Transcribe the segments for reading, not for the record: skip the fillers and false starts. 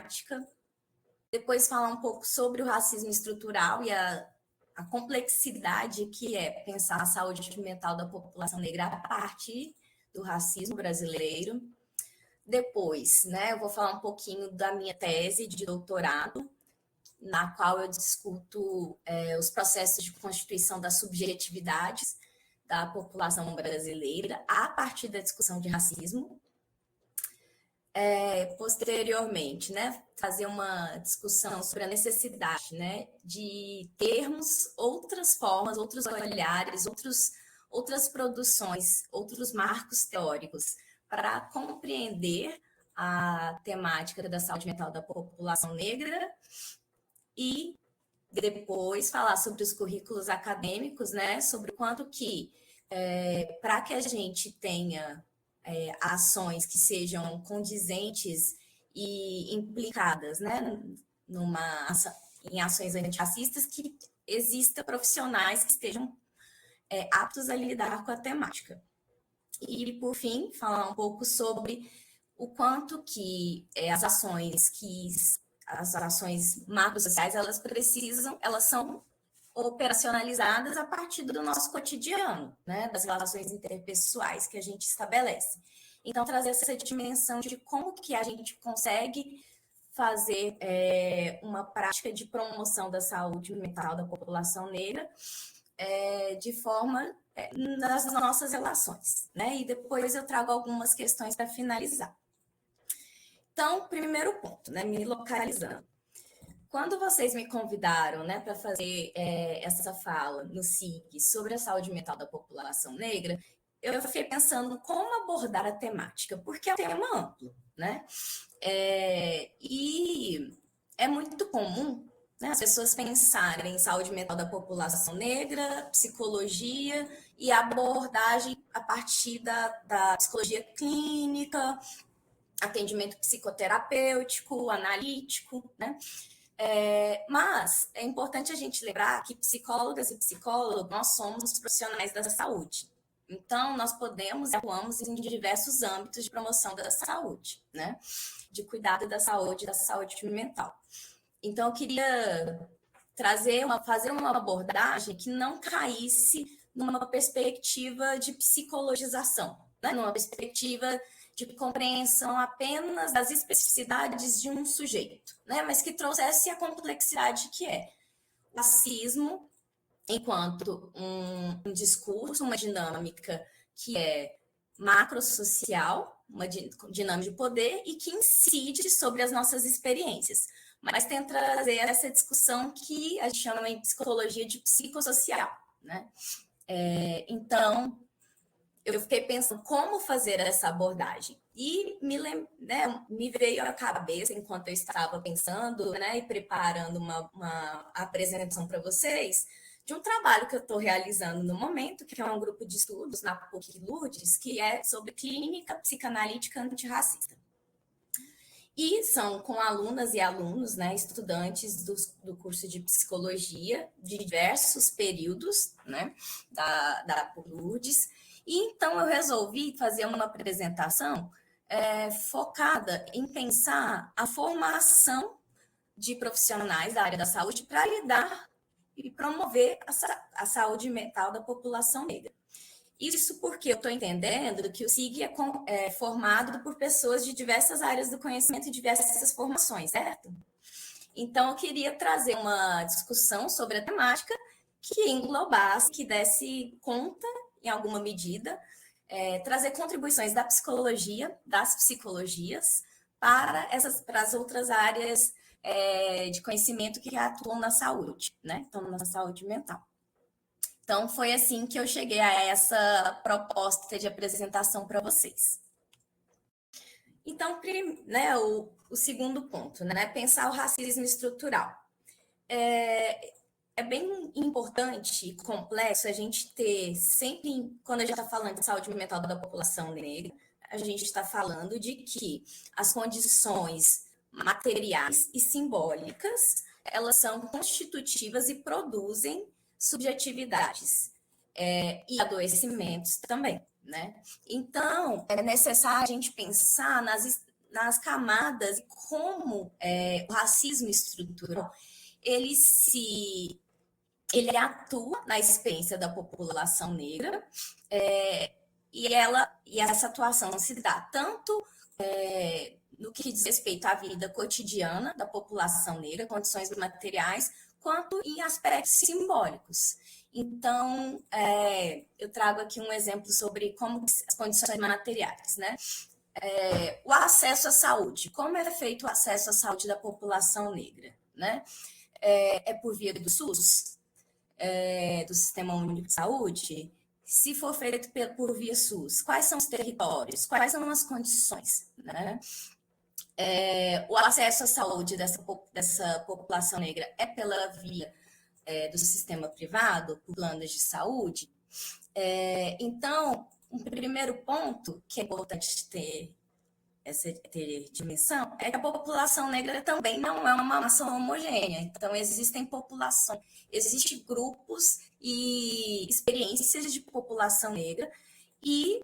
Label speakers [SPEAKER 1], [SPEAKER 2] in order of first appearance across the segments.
[SPEAKER 1] temática, depois falar um pouco sobre o racismo estrutural e a complexidade que é pensar a saúde mental da população negra a partir do racismo brasileiro. Depois, né, eu vou falar um pouquinho da minha tese de doutorado, na qual eu discuto os processos de constituição das subjetividades da população brasileira a partir da discussão de racismo. Posteriormente, né, fazer uma discussão sobre a necessidade, né, de termos outras formas, outros olhares, outras produções, outros marcos teóricos para compreender a temática da saúde mental da população negra e depois falar sobre os currículos acadêmicos, né, sobre o quanto que, para que a gente tenha ações que sejam condizentes e implicadas, né, em ações antirracistas, que existam profissionais que estejam aptos a lidar com a temática. E, por fim, falar um pouco sobre o quanto que as ações macrosociais, elas são operacionalizadas a partir do nosso cotidiano, né, das relações interpessoais que a gente estabelece. Então, trazer essa dimensão de como que a gente consegue fazer uma prática de promoção da saúde mental da população negra de forma nas nossas relações, né? E depois eu trago algumas questões para finalizar. Então, primeiro ponto, né, me localizando. Quando vocês me convidaram, né, para fazer essa fala no SIG sobre a saúde mental da população negra, eu fiquei pensando como abordar a temática, porque é um tema amplo, né? E é muito comum, né, as pessoas pensarem em saúde mental da população negra, psicologia e abordagem a partir da psicologia clínica, atendimento psicoterapêutico, analítico, né? Mas é importante a gente lembrar que psicólogas e psicólogos, nós somos profissionais da saúde. Então, nós podemos e atuamos em diversos âmbitos de promoção da saúde, né? De cuidado da saúde mental. Então, eu queria fazer uma abordagem que não caísse numa perspectiva de psicologização, né? Numa perspectiva de compreensão apenas das especificidades de um sujeito, né? Mas que trouxesse a complexidade que é o racismo enquanto um discurso, uma dinâmica que é macrosocial, uma dinâmica de poder e que incide sobre as nossas experiências. Mas tenta trazer essa discussão que a gente chama em psicologia de psicossocial, né? Então, eu fiquei pensando como fazer essa abordagem. E me veio à cabeça, enquanto eu estava pensando, né, e preparando uma apresentação para vocês, de um trabalho que eu estou realizando no momento, que é um grupo de estudos na PUC-Lourdes, que é sobre clínica psicanalítica antirracista. E são com alunas e alunos, né, estudantes do curso de psicologia, de diversos períodos, né, da PUC-Lourdes. E então eu resolvi fazer uma apresentação focada em pensar a formação de profissionais da área da saúde para lidar e promover a saúde mental da população negra. Isso porque eu estou entendendo que o SIG é formado por pessoas de diversas áreas do conhecimento e diversas formações, certo? Então, eu queria trazer uma discussão sobre a temática que englobasse, que desse conta, em alguma medida, trazer contribuições da psicologia, das psicologias, para as outras áreas de conhecimento que atuam na saúde, né? Então, na saúde mental. Então, foi assim que eu cheguei a essa proposta de apresentação para vocês. Então, né, o segundo ponto, né? Pensar o racismo estrutural. É bem importante e complexo a gente ter sempre, quando a gente está falando de saúde mental da população negra, a gente está falando de que as condições materiais e simbólicas, elas são constitutivas e produzem subjetividades e adoecimentos também, né? Então, é necessário a gente pensar nas camadas, como o racismo estrutural, ele atua na experiência da população negra, e essa atuação se dá tanto no que diz respeito à vida cotidiana da população negra, condições materiais, quanto em aspectos simbólicos. Então, eu trago aqui um exemplo sobre como as condições materiais, né? O acesso à saúde. Como é feito o acesso à saúde da população negra, né? É por via do SUS, do Sistema Único de Saúde? Se for feito por via SUS, quais são os territórios? Quais são as condições, né? O acesso à saúde dessa população negra é pela via do sistema privado, por planos de saúde? Então, um primeiro ponto que é importante ter dimensão é que a população negra também não é uma massa homogênea. Então, existem grupos e experiências de população negra, e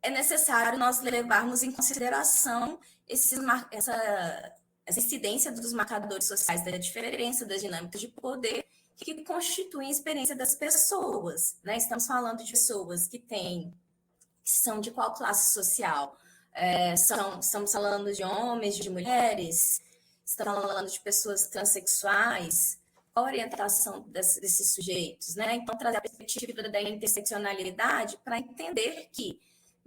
[SPEAKER 1] é necessário nós levarmos em consideração essa incidência dos marcadores sociais da diferença, das dinâmicas de poder que constituem a experiência das pessoas, né? Estamos falando de pessoas que são de qual classe social? Estamos falando de homens, de mulheres, estamos falando de pessoas transexuais, qual a orientação desses sujeitos, né? Então, trazer a perspectiva da interseccionalidade para entender que,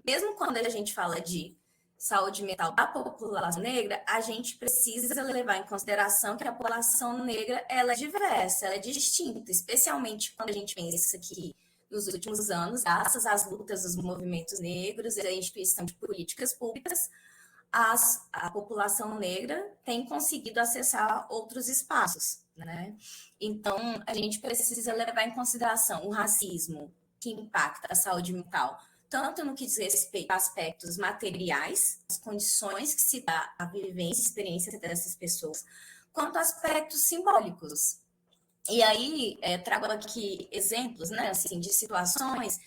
[SPEAKER 1] mesmo quando a gente fala de saúde mental da população negra, a gente precisa levar em consideração que a população negra ela é diversa, ela é distinta, especialmente quando a gente pensa que nos últimos anos, graças às lutas dos movimentos negros e à instituição de políticas públicas, a população negra tem conseguido acessar outros espaços, né? Então, a gente precisa levar em consideração o racismo que impacta a saúde mental, tanto no que diz respeito a aspectos materiais, as condições que se dá a vivência e experiência dessas pessoas, quanto aspectos simbólicos. E aí, trago aqui exemplos, né, assim, de situações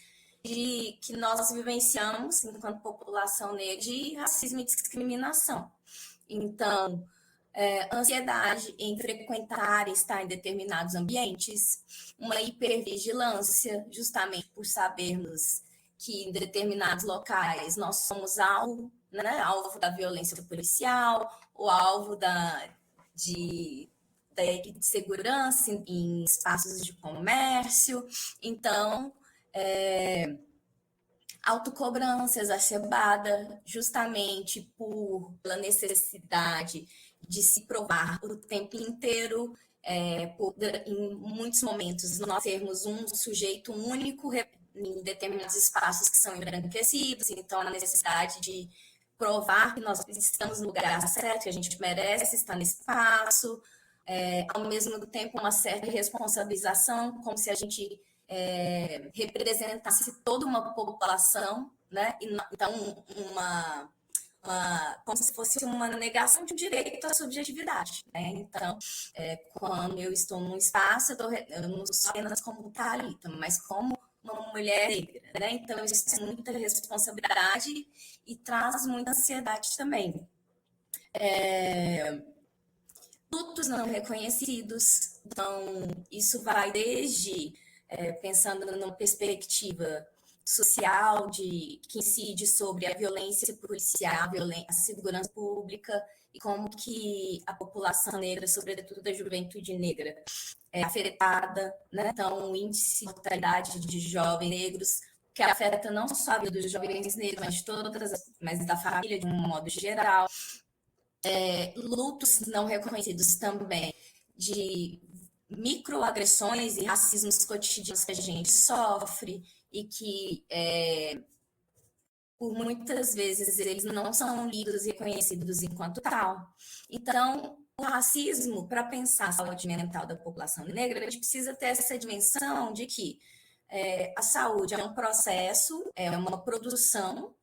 [SPEAKER 1] que nós vivenciamos enquanto população negra de racismo e discriminação. Então, ansiedade em frequentar e estar em determinados ambientes, uma hipervigilância, justamente por sabermos que em determinados locais nós somos alvo, né, alvo da violência policial, ou alvo de segurança em espaços de comércio. Então, autocobrança exacerbada, justamente pela necessidade de se provar o tempo inteiro, em muitos momentos nós termos um sujeito único em determinados espaços que são embranquecidos, então a necessidade de provar que nós estamos no lugar certo, que a gente merece estar nesse espaço, ao mesmo tempo uma certa responsabilização, como se a gente representasse toda uma população, né? Então, como se fosse uma negação de um direito à subjetividade, né? Então, quando eu estou num espaço, eu não sou apenas como Thalita, mas como uma mulher negra, né? Então, existe muita responsabilidade e traz muita ansiedade também. Lutos não reconhecidos, então, isso vai desde, pensando numa perspectiva social que incide sobre a violência policial, a segurança pública, e como que a população negra, sobretudo a juventude negra, é afetada, né? Então, o índice de mortalidade de jovens negros, que afeta não só a vida dos jovens negros, mas da família de um modo geral. Lutos não reconhecidos também de microagressões e racismos cotidianos que a gente sofre e que, por muitas vezes, eles não são lidos e reconhecidos enquanto tal. Então, o racismo, para pensar a saúde mental da população negra, a gente precisa ter essa dimensão de que a saúde é um processo, é uma produção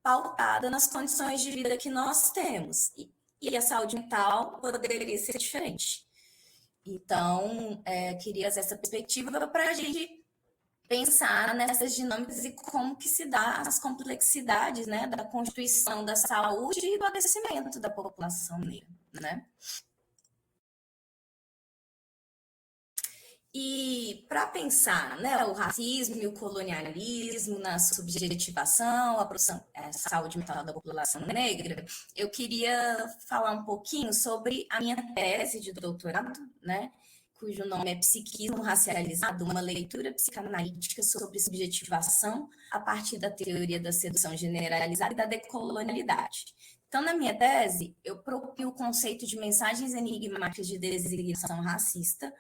[SPEAKER 1] pautada nas condições de vida que nós temos. E a saúde mental poderia ser diferente. Então, queria essa perspectiva para a gente pensar nessas dinâmicas e como que se dá as complexidades, né, da constituição da saúde e do adoecimento da população negra, né? E para pensar, né, o racismo e o colonialismo na subjetivação, a produção, saúde mental da população negra, eu queria falar um pouquinho sobre a minha tese de doutorado, né, cujo nome é Psiquismo Racializado, uma leitura psicanalítica sobre subjetivação a partir da teoria da sedução generalizada e da decolonialidade. Então, na minha tese, eu proponho o conceito de mensagens enigmáticas de designação racista,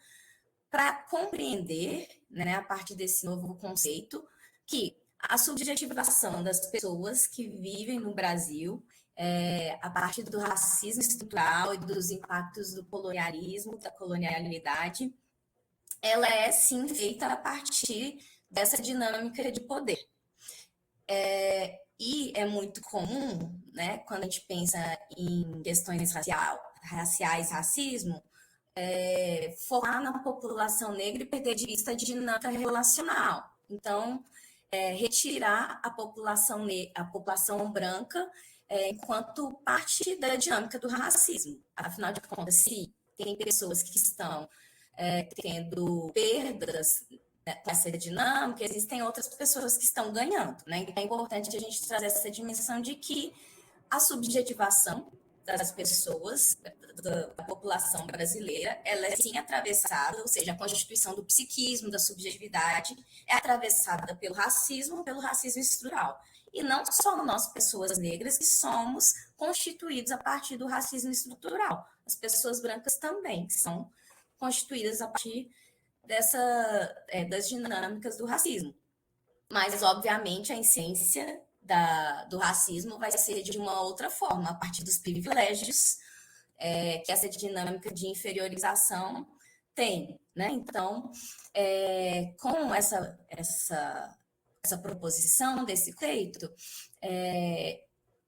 [SPEAKER 1] para compreender, né, a partir desse novo conceito, que a subjetivação das pessoas que vivem no Brasil, a partir do racismo estrutural e dos impactos do colonialismo, da colonialidade, ela é sim feita a partir dessa dinâmica de poder. E é muito comum, né, quando a gente pensa em questões raciais, racismo, focar na população negra e perder de vista a dinâmica relacional. Então, retirar a população branca enquanto parte da dinâmica do racismo. Afinal de contas, se tem pessoas que estão tendo perdas, né, com essa dinâmica, existem outras pessoas que estão ganhando, né? Então, é importante a gente trazer essa dimensão de que a subjetivação das pessoas, da população brasileira, ela é sim atravessada, ou seja, a constituição do psiquismo, da subjetividade, é atravessada pelo racismo estrutural. E não só nós, pessoas negras, que somos constituídos a partir do racismo estrutural. As pessoas brancas também são constituídas a partir das dinâmicas do racismo. Mas, obviamente, a essência do racismo vai ser de uma outra forma, a partir dos privilégios que essa dinâmica de inferiorização tem, né? Então, com essa proposição desse conceito,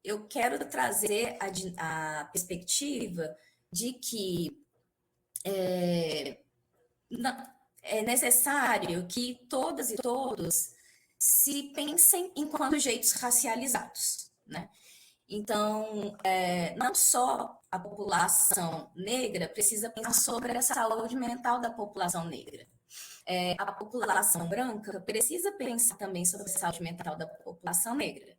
[SPEAKER 1] eu quero trazer a perspectiva de que é necessário que todas e todos se pensem enquanto sujeitos racializados, né? Então, não só a população negra precisa pensar sobre a saúde mental da população negra. A população branca precisa pensar também sobre a saúde mental da população negra,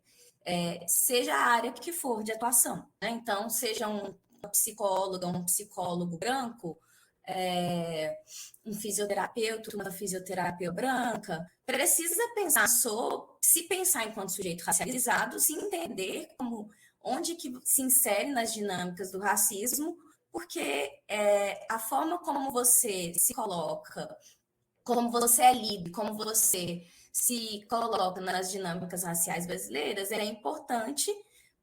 [SPEAKER 1] seja a área que for de atuação, né? Então, seja uma psicóloga, um psicólogo branco, um fisioterapeuta, uma fisioterapeuta branca, precisa pensar se pensar enquanto sujeito racializado, se entender onde que se insere nas dinâmicas do racismo, porque a forma como você se coloca, como você é lido, como você se coloca nas dinâmicas raciais brasileiras, é importante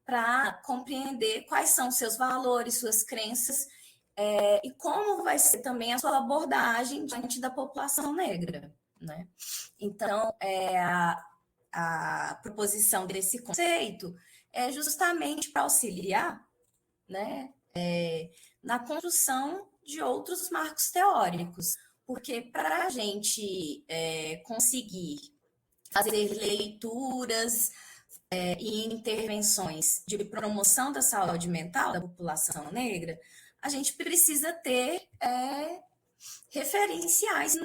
[SPEAKER 1] para compreender quais são seus valores, suas crenças, e como vai ser também a sua abordagem diante da população negra, né? Então, a proposição desse conceito é justamente para auxiliar, né, na construção de outros marcos teóricos, porque para a gente conseguir fazer leituras e intervenções de promoção da saúde mental da população negra, a gente precisa ter referenciais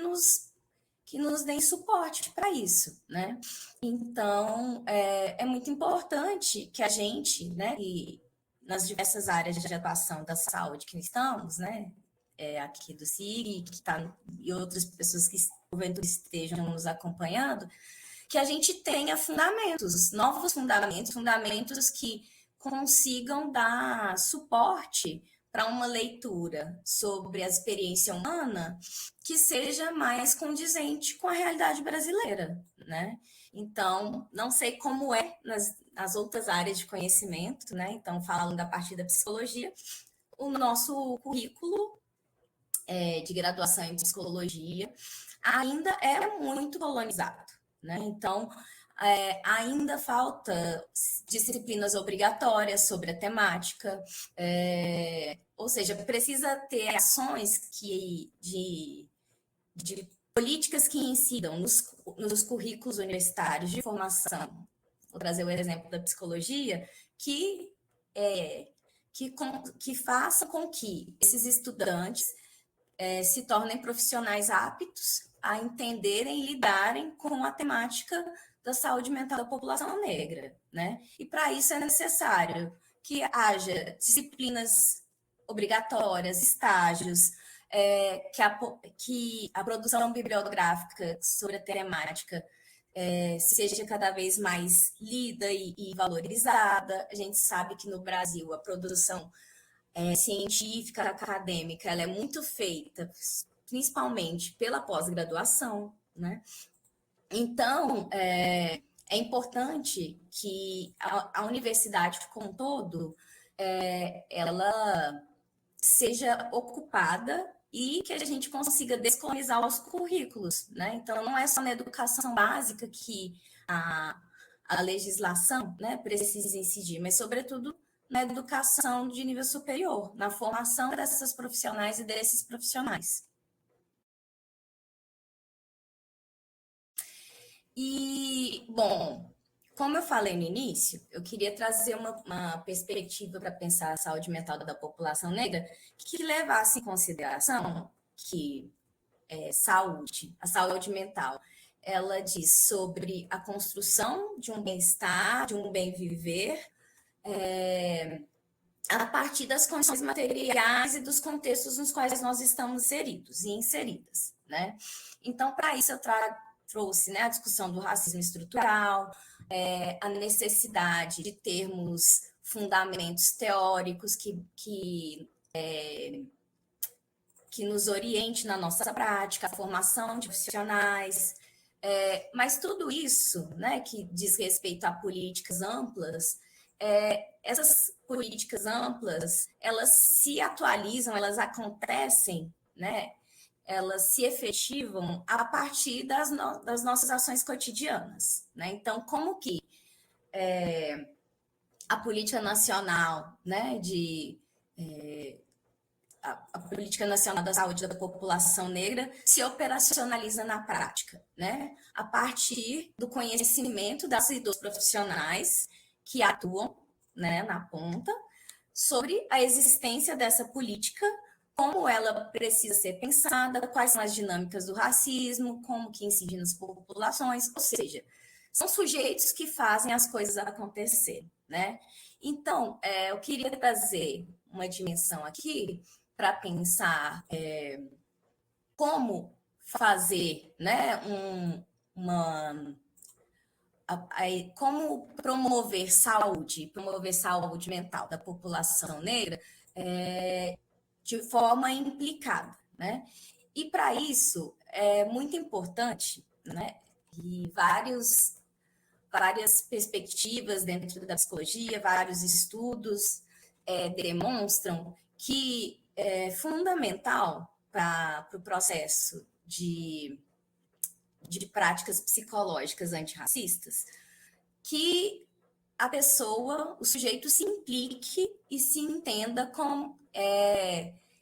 [SPEAKER 1] que nos deem suporte para isso, né? Então, é muito importante que a gente, né, e nas diversas áreas de atuação da saúde que estamos, né, aqui do SIG, e outras pessoas que porventura estejam nos acompanhando, que a gente tenha fundamentos, novos fundamentos que consigam dar suporte para uma leitura sobre a experiência humana que seja mais condizente com a realidade brasileira, né? Então, não sei como é nas outras áreas de conhecimento, né? Então, falando a partir da psicologia, o nosso currículo de graduação em psicologia ainda é muito colonizado, né? Então, ainda falta disciplinas obrigatórias sobre a temática, ou seja, precisa ter ações de políticas que incidam nos currículos universitários de formação, vou trazer o exemplo da psicologia, que façam com que esses estudantes se tornem profissionais aptos a entenderem e lidarem com a temática da saúde mental da população negra, né? E para isso é necessário que haja disciplinas obrigatórias, estágios, que a produção bibliográfica sobre a temática seja cada vez mais lida e valorizada. A gente sabe que no Brasil a produção científica, acadêmica, ela é muito feita principalmente pela pós-graduação, né? Então, é importante que a universidade como um todo, ela seja ocupada e que a gente consiga descolonizar os currículos, né? Então, não é só na educação básica que a legislação, né, precisa incidir, mas, sobretudo, na educação de nível superior, na formação dessas profissionais e desses profissionais. E, bom, como eu falei no início, eu queria trazer uma perspectiva para pensar a saúde mental da população negra que levasse em consideração que a saúde mental, ela diz sobre a construção de um bem-estar, de um bem viver, a partir das condições materiais e dos contextos nos quais nós estamos inseridos e inseridas, né? Então, para isso eu trouxe, né, a discussão do racismo estrutural, a necessidade de termos fundamentos teóricos que nos oriente na nossa prática, a formação de profissionais, mas tudo isso, né, que diz respeito a políticas amplas, essas políticas amplas, elas se atualizam, elas acontecem, né, elas se efetivam a partir das nossas ações cotidianas, né? Então, como que a política nacional, né, a política nacional da saúde da população negra se operacionaliza na prática, né? A partir do conhecimento dos profissionais que atuam, né, na ponta, sobre a existência dessa política, como ela precisa ser pensada, quais são as dinâmicas do racismo, como que incide nas populações, ou seja, são sujeitos que fazem as coisas acontecer, né? Então, eu queria trazer uma dimensão aqui para pensar como fazer, né, como promover saúde mental da população negra de forma implicada, né? E para isso é muito importante, né? E várias perspectivas dentro da psicologia, vários estudos demonstram que é fundamental para o processo de práticas psicológicas antirracistas que a pessoa, o sujeito, se implique e se entenda como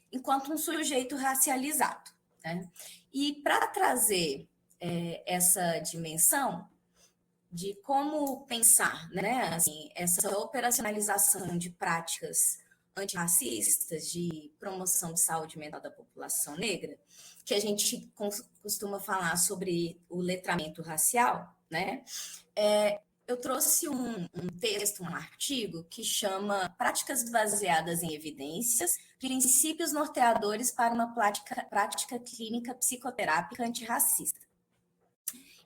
[SPEAKER 1] enquanto um sujeito racializado, né? E para trazer essa dimensão de como pensar, né, assim, essa operacionalização de práticas antirracistas, de promoção de saúde mental da população negra, que a gente costuma falar sobre o letramento racial, né? Eu trouxe um texto, um artigo, que chama Práticas Baseadas em Evidências, Princípios Norteadores para uma prática clínica psicoterápica antirracista.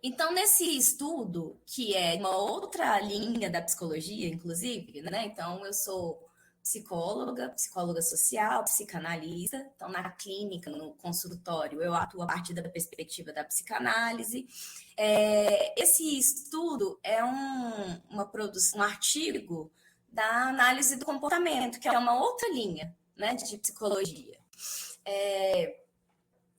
[SPEAKER 1] Então, nesse estudo, que é uma outra linha da psicologia, inclusive, né? Então, eu sou psicóloga social, psicanalista. Então, na clínica, no consultório, eu atuo a partir da perspectiva da psicanálise. Esse estudo é um artigo da análise do comportamento, que é uma outra linha, né, de psicologia.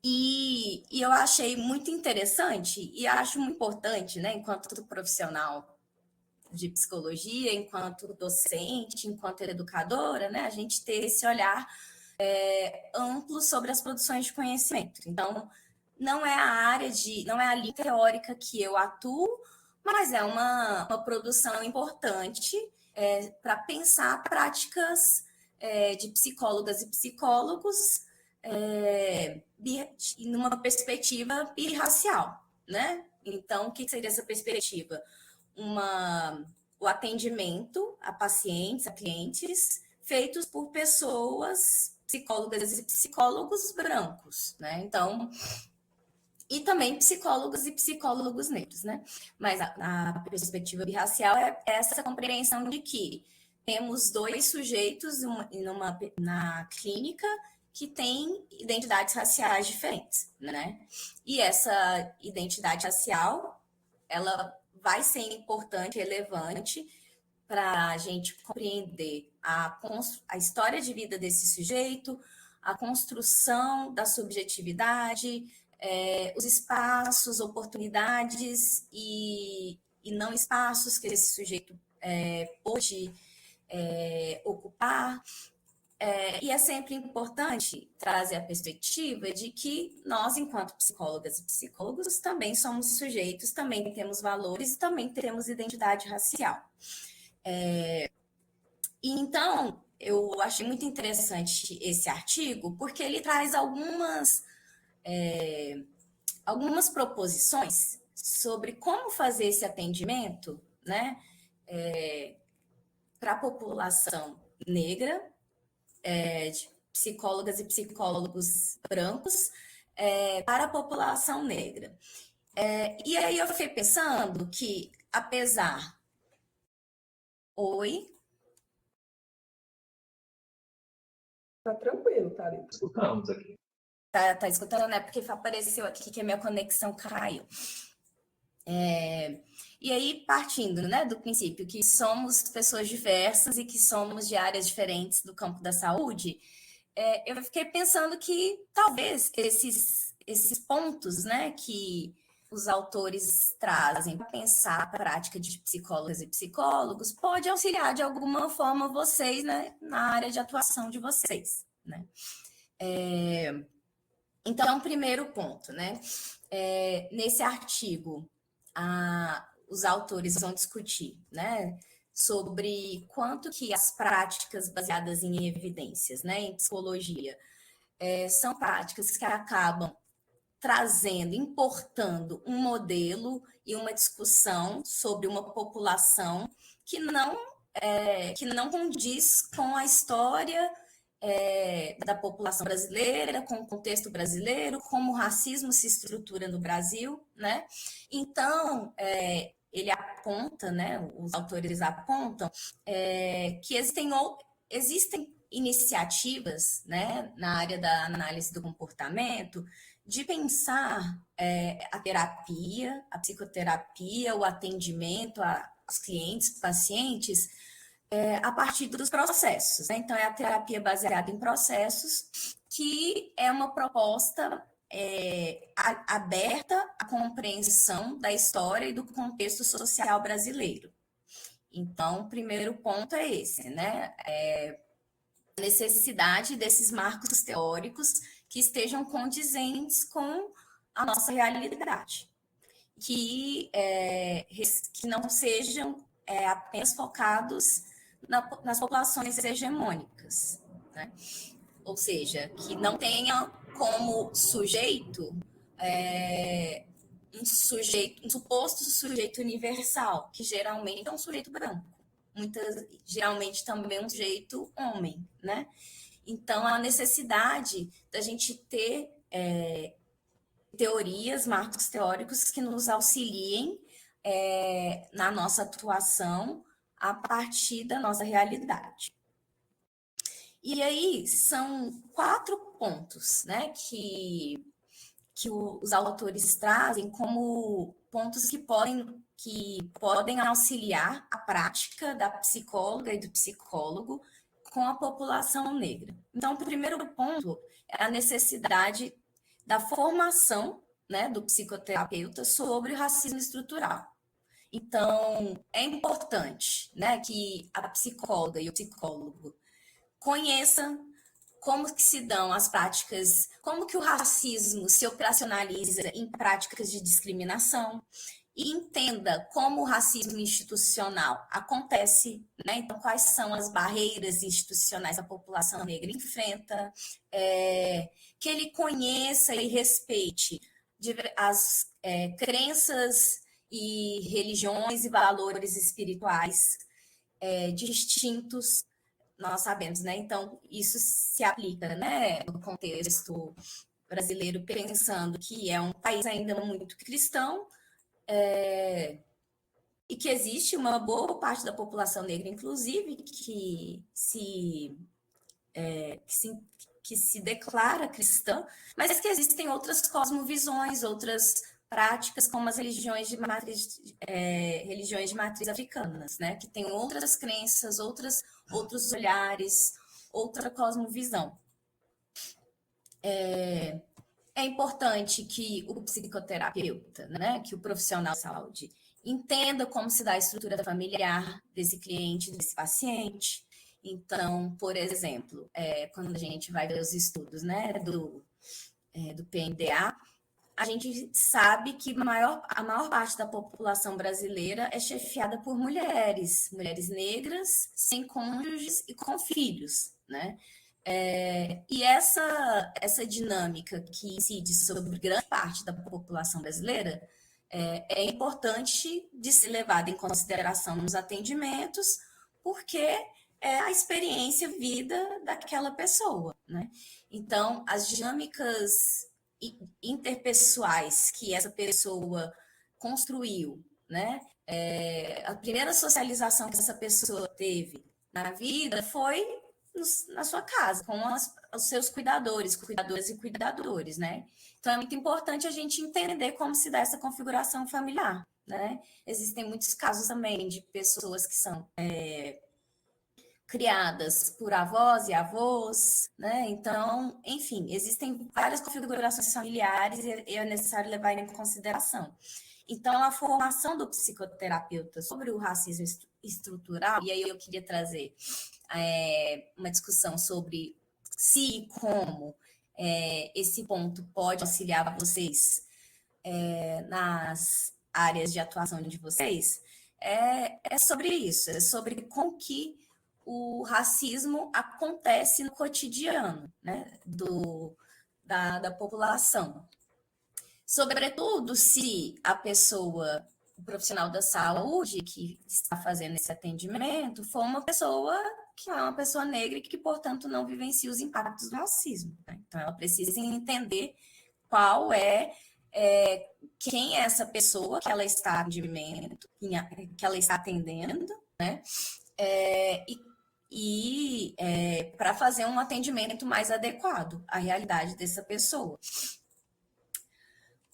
[SPEAKER 1] E eu achei muito interessante e acho muito importante, né, enquanto profissional de psicologia, enquanto docente, enquanto educadora, né, a gente ter esse olhar amplo sobre as produções de conhecimento. Então, não é não é a linha teórica que eu atuo, mas é uma produção importante para pensar práticas de psicólogas e psicólogos numa perspectiva birracial, né? Então, o que seria essa perspectiva? O atendimento a pacientes, a clientes, feitos por pessoas, psicólogas e psicólogos brancos, né? Então, e também psicólogos e psicólogos negros, né? Mas a perspectiva birracial é essa compreensão de que temos dois sujeitos na clínica que têm identidades raciais diferentes, né? E essa identidade racial, ela vai ser importante, relevante para a gente compreender a história de vida desse sujeito, a construção da subjetividade, os espaços, oportunidades e não espaços que esse sujeito pôde ocupar. E é sempre importante trazer a perspectiva de que nós, enquanto psicólogas e psicólogos, também somos sujeitos, também temos valores e também temos identidade racial. Então, eu achei muito interessante esse artigo, porque ele traz algumas proposições sobre como fazer esse atendimento, né, para a população negra, de psicólogas e psicólogos brancos, para a população negra. E aí eu fiquei pensando que, apesar... Oi?
[SPEAKER 2] Tá tranquilo, Thalita.
[SPEAKER 3] Escutamos aqui.
[SPEAKER 1] Tá escutando, né? Porque apareceu aqui que a minha conexão caiu. E aí, partindo, né, do princípio que somos pessoas diversas e que somos de áreas diferentes do campo da saúde, eu fiquei pensando que talvez esses pontos, né, que os autores trazem para pensar a prática de psicólogas e psicólogos pode auxiliar de alguma forma vocês, né, na área de atuação de vocês, né? Então, primeiro ponto, né? Nesse artigo, os autores vão discutir, né, sobre quanto que as práticas baseadas em evidências, né, em psicologia, são práticas que acabam trazendo, importando um modelo e uma discussão sobre uma população que não condiz com a história da população brasileira, com o contexto brasileiro, como o racismo se estrutura no Brasil, né? Então, ele aponta, né, os autores apontam que existem iniciativas, né, na área da análise do comportamento, de pensar a terapia, a psicoterapia, o atendimento aos clientes, pacientes, a partir dos processos, né? Então, é a terapia baseada em processos, que é uma proposta aberta à compreensão da história e do contexto social brasileiro. Então, o primeiro ponto é esse, né? A necessidade desses marcos teóricos que estejam condizentes com a nossa realidade, que não sejam apenas focados nas populações hegemônicas, né? Ou seja, que não tenha como sujeito um suposto sujeito universal, que geralmente é um sujeito branco, geralmente também um sujeito homem, né? Então, a necessidade da gente ter teorias, marcos teóricos que nos auxiliem na nossa atuação a partir da nossa realidade. E aí, são 4 pontos, né, que os autores trazem como pontos que podem auxiliar a prática da psicóloga e do psicólogo com a população negra. Então, o primeiro ponto é a necessidade da formação, né, do psicoterapeuta sobre o racismo estrutural. Então, é importante, né, que a psicóloga e o psicólogo conheçam como que se dão as práticas, como que o racismo se operacionaliza em práticas de discriminação, e entenda como o racismo institucional acontece, né? Então, quais são as barreiras institucionais que a população negra enfrenta, que ele conheça e respeite as crenças e religiões e valores espirituais distintos, nós sabemos, né? Então, isso se aplica, né, no contexto brasileiro, pensando que é um país ainda muito cristão, e que existe uma boa parte da população negra, inclusive, que se declara cristã, mas que existem outras cosmovisões, outras práticas, como as religiões de matriz africanas, né? Que têm outras crenças, outros olhares, outra cosmovisão. É importante que o psicoterapeuta, né, que o profissional de saúde, entenda como se dá a estrutura familiar desse cliente, desse paciente. Então, por exemplo, quando a gente vai ver os estudos, né, do PMDA, a gente sabe que a maior parte da população brasileira é chefiada por mulheres negras, sem cônjuges e com filhos, né? E essa dinâmica que incide sobre grande parte da população brasileira é importante de ser levada em consideração nos atendimentos, porque é a experiência vida daquela pessoa, né? Então, as dinâmicas interpessoais que essa pessoa construiu, né? A primeira socialização que essa pessoa teve na vida foi na sua casa, com os seus cuidadoras e cuidadores, né? Então, é muito importante a gente entender como se dá essa configuração familiar, né? Existem muitos casos também de pessoas que são criadas por avós e avós, né? Então, enfim, existem várias configurações familiares e é necessário levar em consideração. Então, a formação do psicoterapeuta sobre o racismo estrutural, e aí eu queria trazer uma discussão sobre se e como esse ponto pode auxiliar vocês nas áreas de atuação de vocês, é sobre isso, é sobre como que o racismo acontece no cotidiano, né, da população. Sobretudo se a pessoa, o profissional da saúde que está fazendo esse atendimento, for uma pessoa que é uma pessoa negra e que, portanto, não vivencia os impactos do racismo, né? Então, ela precisa entender qual quem é essa pessoa que ela está que ela está atendendo, né? Para fazer um atendimento mais adequado à realidade dessa pessoa.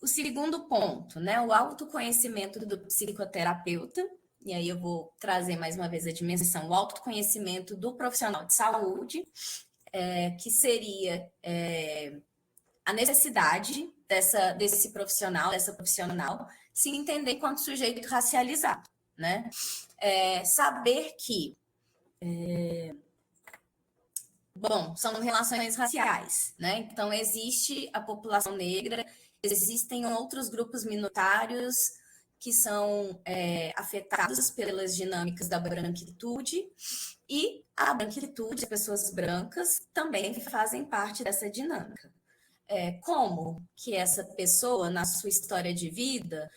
[SPEAKER 1] O segundo ponto, né, o autoconhecimento do psicoterapeuta, e aí eu vou trazer mais uma vez a dimensão, o autoconhecimento do profissional de saúde, que seria a necessidade desse profissional, dessa profissional, se entender enquanto sujeito racializado, né? Saber que são relações raciais, né? Então, existe a população negra, existem outros grupos minoritários que são afetados pelas dinâmicas da branquitude, e a branquitude, as pessoas brancas, também fazem parte dessa dinâmica. Como que essa pessoa, na sua história de vida,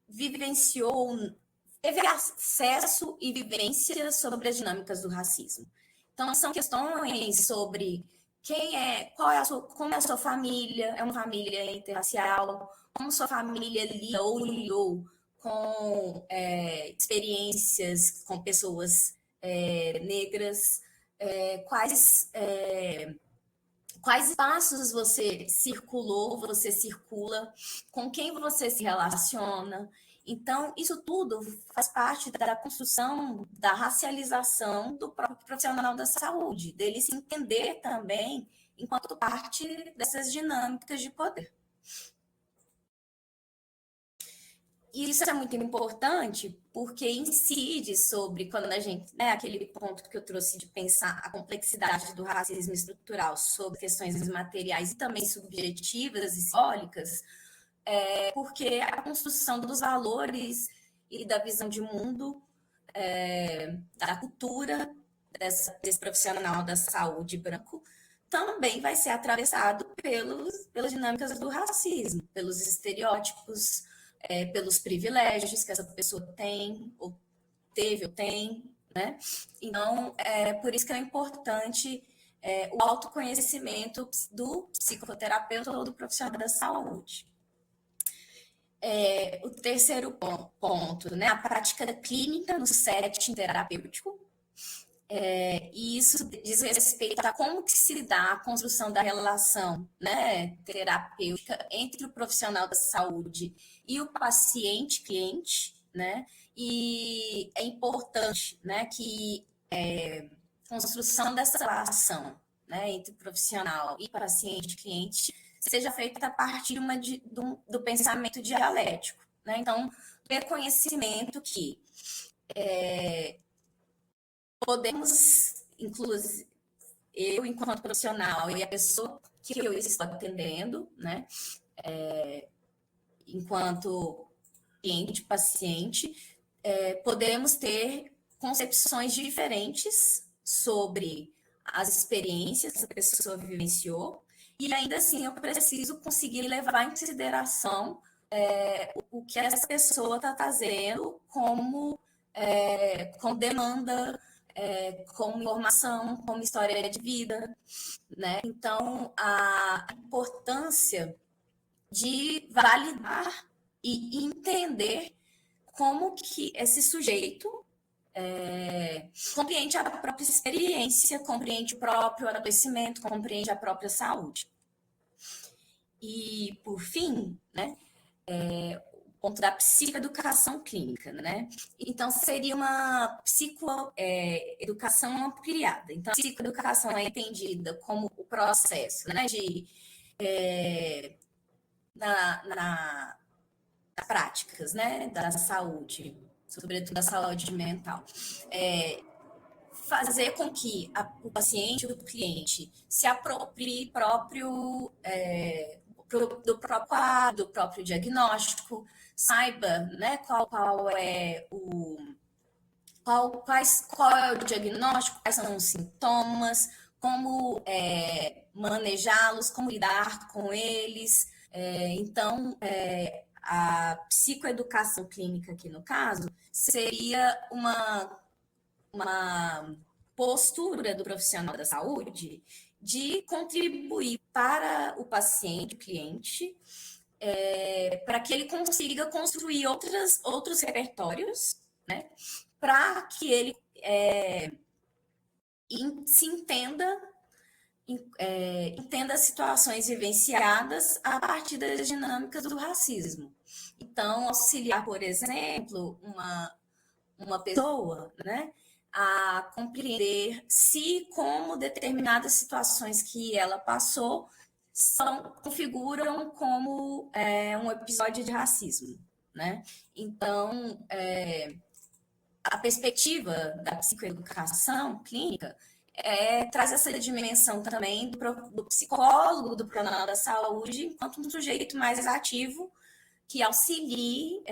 [SPEAKER 1] vivenciou, teve acesso e vivência sobre as dinâmicas do racismo. Então, são questões sobre como é a sua família, é uma família interracial, como sua família lidou com experiências com pessoas negras, quais espaços você circula, com quem você se relaciona. Então, isso tudo faz parte da construção da racialização do próprio profissional da saúde, dele se entender também enquanto parte dessas dinâmicas de poder. E isso é muito importante porque incide sobre quando a gente, né, aquele ponto que eu trouxe de pensar a complexidade do racismo estrutural sobre questões materiais e também subjetivas e simbólicas, porque a construção dos valores e da visão de mundo, da cultura desse profissional da saúde branco, também vai ser atravessado pelas dinâmicas do racismo, pelos estereótipos, pelos privilégios que essa pessoa tem, ou teve, ou tem, né? Então, por isso que é importante o autoconhecimento do psicoterapeuta ou do profissional da saúde. O terceiro ponto, né? A prática clínica no setting terapêutico. E isso diz respeito a como que se dá a construção da relação, né, terapêutica entre o profissional da saúde e o paciente-cliente, né? E é importante, né, que a construção dessa relação, né, entre profissional e paciente-cliente seja feita a partir do pensamento dialético, né? Então, reconhecimento que podemos, inclusive, eu, enquanto profissional, e a pessoa que eu estou atendendo, né, enquanto cliente, paciente, podemos ter concepções diferentes sobre as experiências que a pessoa vivenciou, e ainda assim eu preciso conseguir levar em consideração o que essa pessoa está trazendo como demanda, como informação, como história de vida, né? Então, a importância de validar e entender como que esse sujeito compreende a própria experiência, compreende o próprio adoecimento, compreende a própria saúde. E, por fim, né, ponto da psicoeducação clínica, né? Então, seria uma psicoeducação ampliada. Então, a psicoeducação é entendida como o processo, né, de nas práticas, né, da saúde, sobretudo da saúde mental, fazer com que o paciente ou o cliente se aproprie do próprio quadro, do próprio diagnóstico, saiba, né, qual é o diagnóstico, quais são os sintomas, como manejá-los, como lidar com eles. Então, a psicoeducação clínica aqui no caso seria uma postura do profissional da saúde de contribuir para o paciente, o cliente, para que ele consiga construir outros repertórios, né, para que ele se entenda situações vivenciadas a partir das dinâmicas do racismo. Então, auxiliar, por exemplo, uma pessoa, né, a compreender se como determinadas situações que ela passou configuram como um episódio de racismo, né? Então, a perspectiva da psicoeducação clínica traz essa dimensão também do psicólogo, do profissional da saúde, enquanto um sujeito mais ativo que auxilie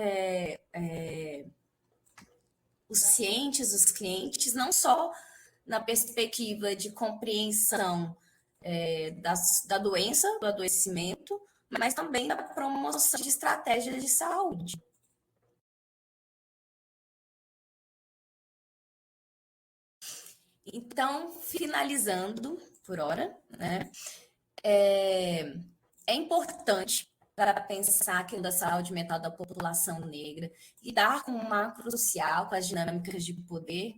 [SPEAKER 1] os pacientes, os clientes, não só na perspectiva de compreensão da doença, do adoecimento, mas também da promoção de estratégias de saúde. Então, finalizando por hora, né, é importante para pensar aquilo da saúde mental da população negra, lidar com o macro social, com as dinâmicas de poder,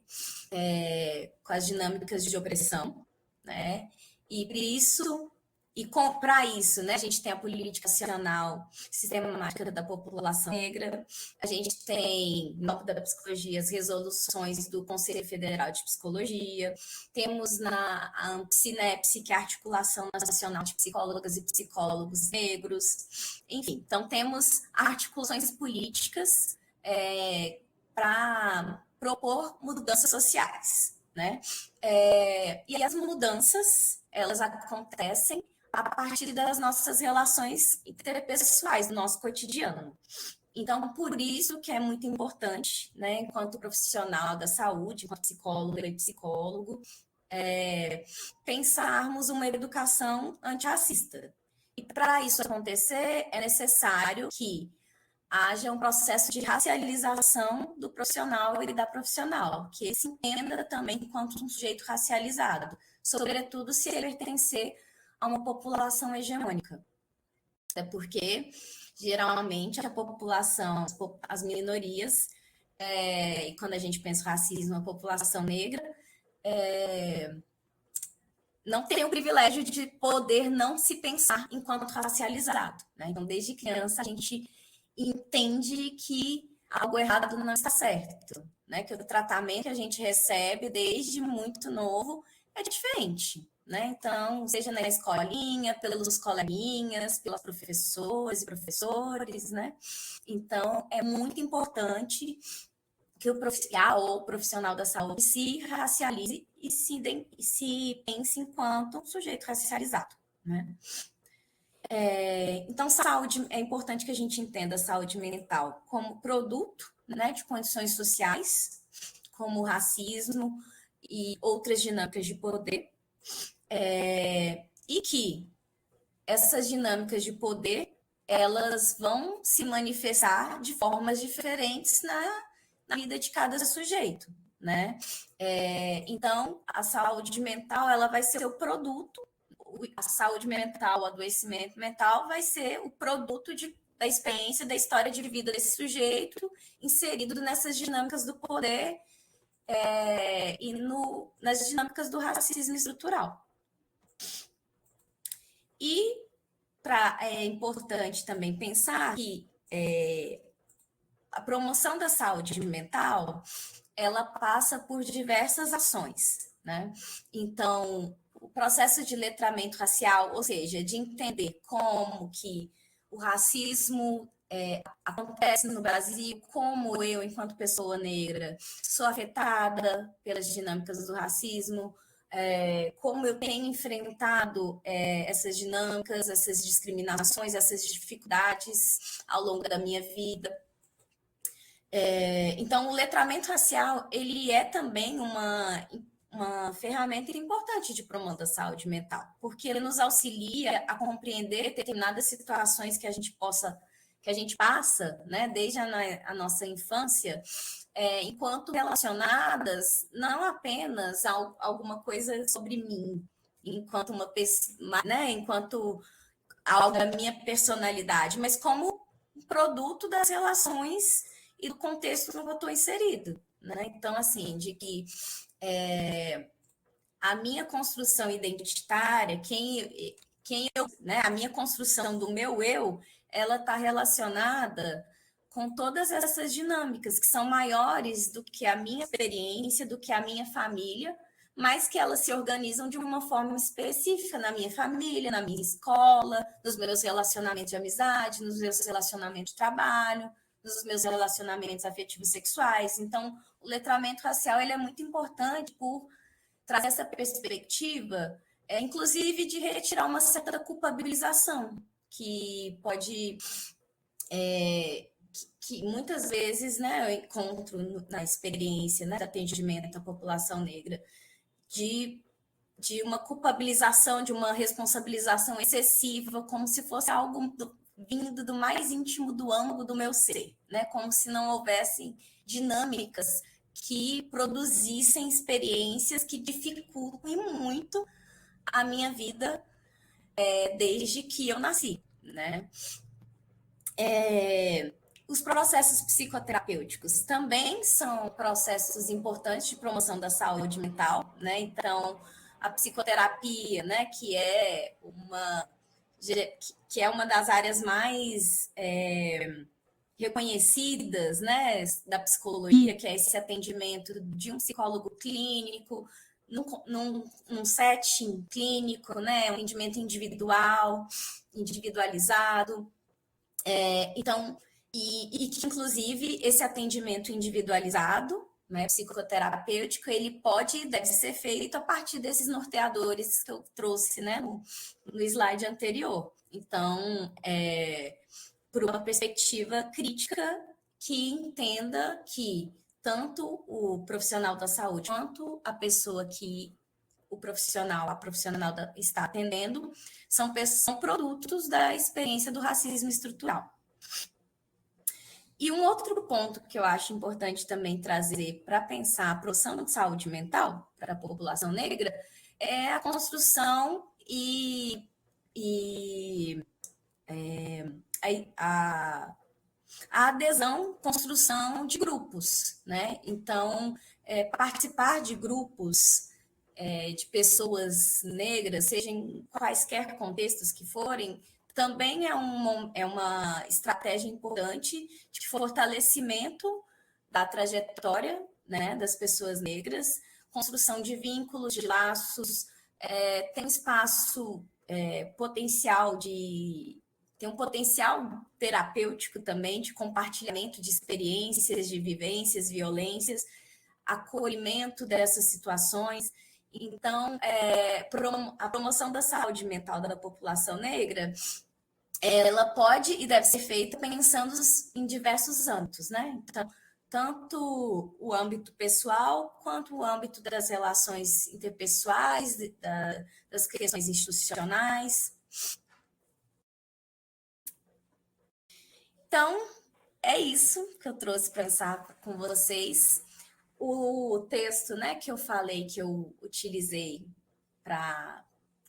[SPEAKER 1] com as dinâmicas de opressão, né? E por isso E para isso, né, a gente tem a política nacional sistemática da população negra, a gente tem, no âmbito da psicologia, as resoluções do Conselho Federal de Psicologia, temos na Ampsinepse, que é a Articulação Nacional de Psicólogas e Psicólogos Negros, enfim, então temos articulações políticas para propor mudanças sociais, né? E as mudanças, elas acontecem a partir das nossas relações interpessoais, do nosso cotidiano. Então, por isso que é muito importante, né, enquanto profissional da saúde, enquanto psicóloga e psicólogo, pensarmos uma educação antirracista. E para isso acontecer, é necessário que haja um processo de racialização do profissional e da profissional, que ele se entenda também enquanto um sujeito racializado, sobretudo se ele pertencer a uma população hegemônica. Até porque, geralmente, a população, as minorias, e quando a gente pensa em racismo, a população negra, não tem o privilégio de poder não se pensar enquanto racializado, né? Então, desde criança, a gente entende que algo errado não está certo, né? Que o tratamento que a gente recebe desde muito novo é diferente, né? Então, seja na escolinha, pelos coleguinhas, pelas professoras e professores, né? Então, é muito importante que o profissional da saúde se racialize e se pense enquanto um sujeito racializado, né? Então, saúde, é importante que a gente entenda a saúde mental como produto, né, de condições sociais, como o racismo e outras dinâmicas de poder, e que essas dinâmicas de poder, elas vão se manifestar de formas diferentes na vida de cada sujeito, né? Então, a saúde mental, ela vai ser o produto, a saúde mental, o adoecimento mental vai ser o produto da experiência, da história de vida desse sujeito, inserido nessas dinâmicas do poder e nas dinâmicas do racismo estrutural. E é importante também pensar que a promoção da saúde mental, ela passa por diversas ações, né? Então, o processo de letramento racial, ou seja, de entender como que o racismo acontece no Brasil, como eu, enquanto pessoa negra, sou afetada pelas dinâmicas do racismo, como eu tenho enfrentado essas dinâmicas, essas discriminações, essas dificuldades ao longo da minha vida. Então, o letramento racial, ele é também uma ferramenta importante de promoção da saúde mental, porque ele nos auxilia a compreender determinadas situações que a gente passa, né, desde a nossa infância, enquanto relacionadas não apenas a alguma coisa sobre mim, enquanto uma pessoa, né, enquanto algo da minha personalidade, mas como produto das relações e do contexto no que eu estou inserido, né? Então, assim, de que a minha construção identitária, né, a minha construção do meu eu, ela está relacionada com todas essas dinâmicas que são maiores do que a minha experiência, do que a minha família, mas que elas se organizam de uma forma específica na minha família, na minha escola, nos meus relacionamentos de amizade, nos meus relacionamentos de trabalho, nos meus relacionamentos afetivos sexuais. Então, o letramento racial ele é muito importante por trazer essa perspectiva, inclusive de retirar uma certa culpabilização, que pode... que muitas vezes, né, eu encontro na experiência, né, de atendimento à população negra, de uma culpabilização, de uma responsabilização excessiva, como se fosse algo vindo do mais íntimo do âmago do meu ser, né? Como se não houvessem dinâmicas que produzissem experiências que dificultem muito a minha vida desde que eu nasci, né? Os processos psicoterapêuticos também são processos importantes de promoção da saúde mental, né? Então, a psicoterapia, né, que é uma das áreas mais reconhecidas, né, da psicologia, que é esse atendimento de um psicólogo clínico, num setting clínico, né, um atendimento individualizado. Então, e que, inclusive, esse atendimento individualizado, né, psicoterapêutico, ele pode e deve ser feito a partir desses norteadores que eu trouxe, né, no slide anterior. Então, por uma perspectiva crítica que entenda que tanto o profissional da saúde quanto a pessoa que a profissional está atendendo, são produtos da experiência do racismo estrutural. E um outro ponto que eu acho importante também trazer para pensar a promoção de saúde mental para a população negra é a construção a adesão, construção de grupos, né? Então, participar de grupos de pessoas negras, seja em quaisquer contextos que forem, também é uma estratégia importante de fortalecimento da trajetória, né, das pessoas negras, construção de vínculos, de laços, tem espaço potencial tem um potencial terapêutico também de compartilhamento de experiências, de vivências, violências, acolhimento dessas situações. Então, a promoção da saúde mental da população negra, ela pode e deve ser feita pensando em diversos âmbitos, né? Então, tanto o âmbito pessoal quanto o âmbito das relações interpessoais, das questões institucionais. Então, é isso que eu trouxe para pensar com vocês. O texto, né, que eu falei, que eu utilizei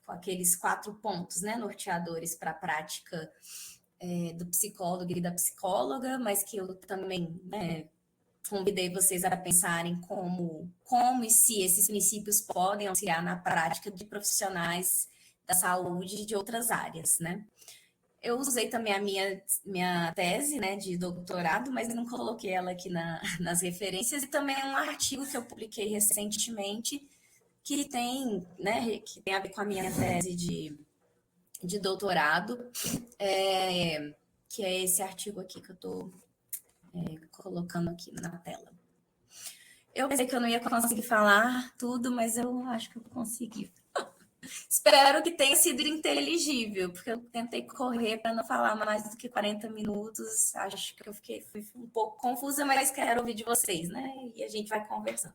[SPEAKER 1] com aqueles 4 pontos, né, norteadores para a prática do psicólogo e da psicóloga, mas que eu também, né, convidei vocês a pensarem como e se esses princípios podem auxiliar na prática de profissionais da saúde de outras áreas, né? Eu usei também a minha tese, né, de doutorado, mas não coloquei ela aqui nas referências, e também um artigo que eu publiquei recentemente que tem a ver com a minha tese de doutorado, que é esse artigo aqui que eu estou colocando aqui na tela. Eu pensei que eu não ia conseguir falar tudo, mas eu acho que eu consegui. Espero que tenha sido inteligível, porque eu tentei correr para não falar mais do que 40 minutos. Acho que fui um pouco confusa, mas quero ouvir de vocês, né? E a gente vai conversando.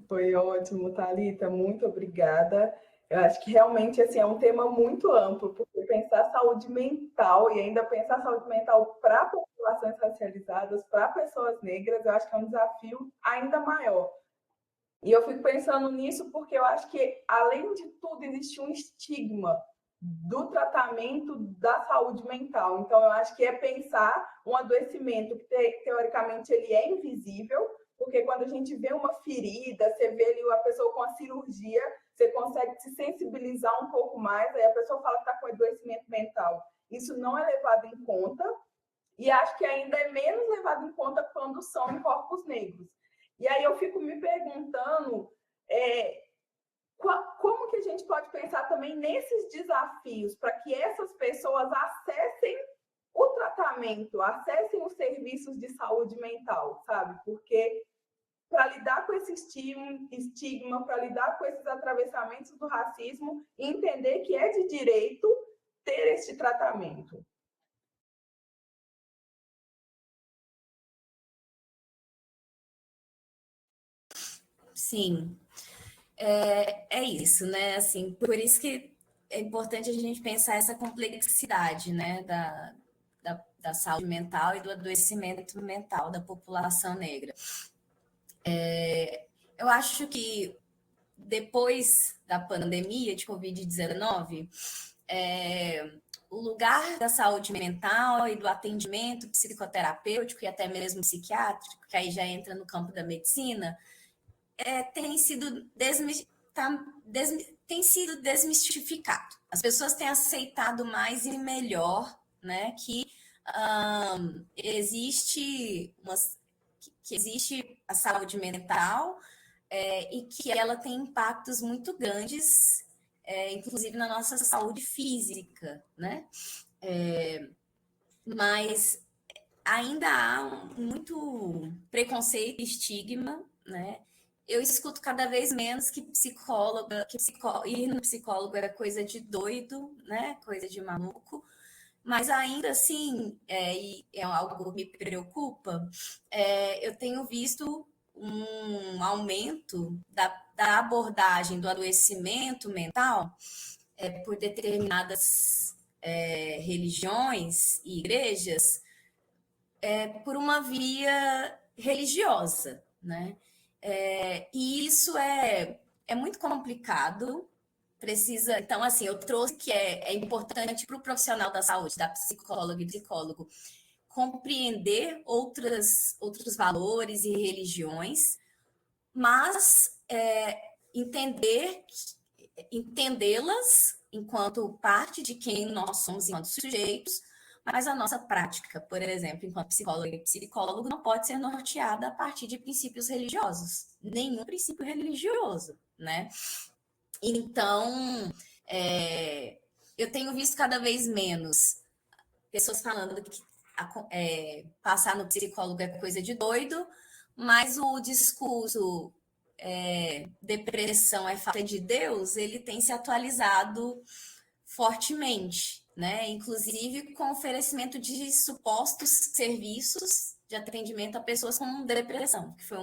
[SPEAKER 2] Foi ótimo, Thalita, muito obrigada. Eu acho que realmente assim, é um tema muito amplo, porque pensar saúde mental e ainda pensar saúde mental para populações racializadas, para pessoas negras, eu acho que é um desafio ainda maior. E eu fico pensando nisso porque eu acho que, além de tudo, existe um estigma do tratamento da saúde mental. Então, eu acho que é pensar um adoecimento que, teoricamente, ele é invisível, porque quando a gente vê uma ferida, você vê ali a pessoa com a cirurgia, você consegue se sensibilizar um pouco mais, aí a pessoa fala que está com adoecimento mental. Isso não é levado em conta, e acho que ainda é menos levado em conta quando são em corpos negros. E aí eu fico me perguntando como que a gente pode pensar também nesses desafios para que essas pessoas acessem o tratamento, acessem os serviços de saúde mental, sabe? Porque para lidar com esse estigma, para lidar com esses atravessamentos do racismo, e entender que é de direito ter este tratamento.
[SPEAKER 1] Sim, é isso, né? Assim, por isso que é importante a gente pensar essa complexidade, né, da saúde mental e do adoecimento mental da população negra. Eu acho que depois da pandemia de Covid-19, o lugar da saúde mental e do atendimento psicoterapêutico e até mesmo psiquiátrico, que aí já entra no campo da medicina, tem sido tem sido desmistificado. As pessoas têm aceitado mais e melhor, né, que existe que existe a saúde mental e que ela tem impactos muito grandes, inclusive na nossa saúde física, né? Mas ainda há muito preconceito e estigma, né? Eu escuto cada vez menos que ir no psicólogo era coisa de doido, né? Coisa de maluco. Mas ainda assim, e é algo que me preocupa, eu tenho visto um aumento da abordagem do adoecimento mental por determinadas religiões e igrejas por uma via religiosa, né? E isso é muito complicado. Precisa, então, assim, eu trouxe que é importante para o profissional da saúde, da psicóloga e psicólogo, compreender outros valores e religiões, mas entendê-las enquanto parte de quem nós somos enquanto sujeitos, mas a nossa prática, por exemplo, enquanto psicóloga e psicólogo, não pode ser norteada a partir de princípios religiosos, nenhum princípio religioso, né? Então, eu tenho visto cada vez menos pessoas falando que passar no psicólogo é coisa de doido, mas o discurso depressão é falta de Deus, ele tem se atualizado fortemente, né? Inclusive com oferecimento de supostos serviços de atendimento a pessoas com depressão, que foi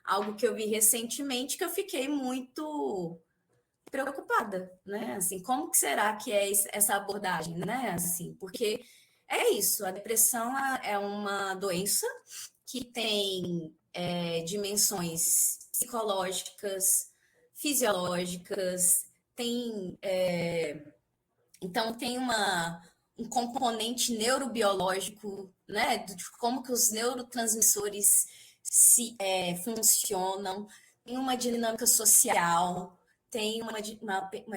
[SPEAKER 1] algo que eu vi recentemente que eu fiquei muito preocupada, né? Assim, como que será que é essa abordagem, né? Assim, porque é isso, a depressão é uma doença que tem dimensões psicológicas, fisiológicas, então tem um componente neurobiológico, né? De como que os neurotransmissores funcionam, tem uma dinâmica social, tem uma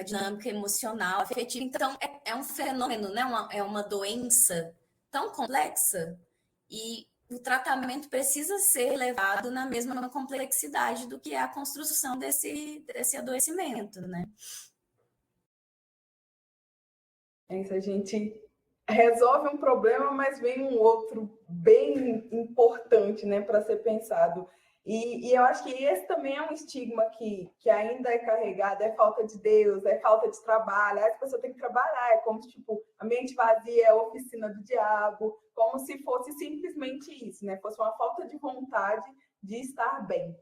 [SPEAKER 1] dinâmica emocional, afetiva. Então, é um fenômeno, né? É uma doença tão complexa e o tratamento precisa ser levado na mesma complexidade do que é a construção desse adoecimento, né?
[SPEAKER 2] A gente resolve um problema, mas vem um outro bem importante, né, para ser pensado. E eu acho que esse também é um estigma que ainda é carregado, é falta de Deus, é falta de trabalho, a pessoa tem que trabalhar, é como se, tipo, a mente vazia é a oficina do diabo, como se fosse simplesmente isso, né, fosse uma falta de vontade de estar bem.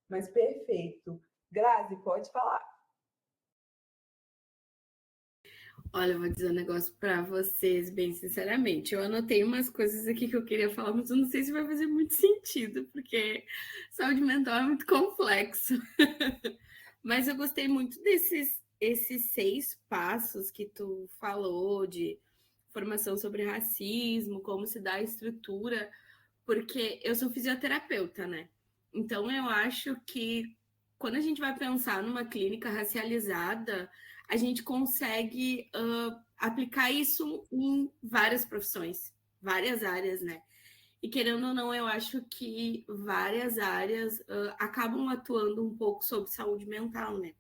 [SPEAKER 2] Mas perfeito. Grazi, pode falar.
[SPEAKER 3] Olha, eu vou dizer um negócio para vocês, bem sinceramente. Eu anotei umas coisas aqui que eu queria falar, mas eu não sei se vai fazer muito sentido, porque saúde mental é muito complexo. Mas eu gostei muito esses 6 passos que tu falou de formação sobre racismo, como se dá a estrutura, porque eu sou fisioterapeuta, né? Então eu acho que quando a gente vai pensar numa clínica racializada, a gente consegue aplicar isso em várias profissões, várias áreas, né? E querendo ou não, eu acho que várias áreas acabam atuando um pouco sobre saúde mental, né?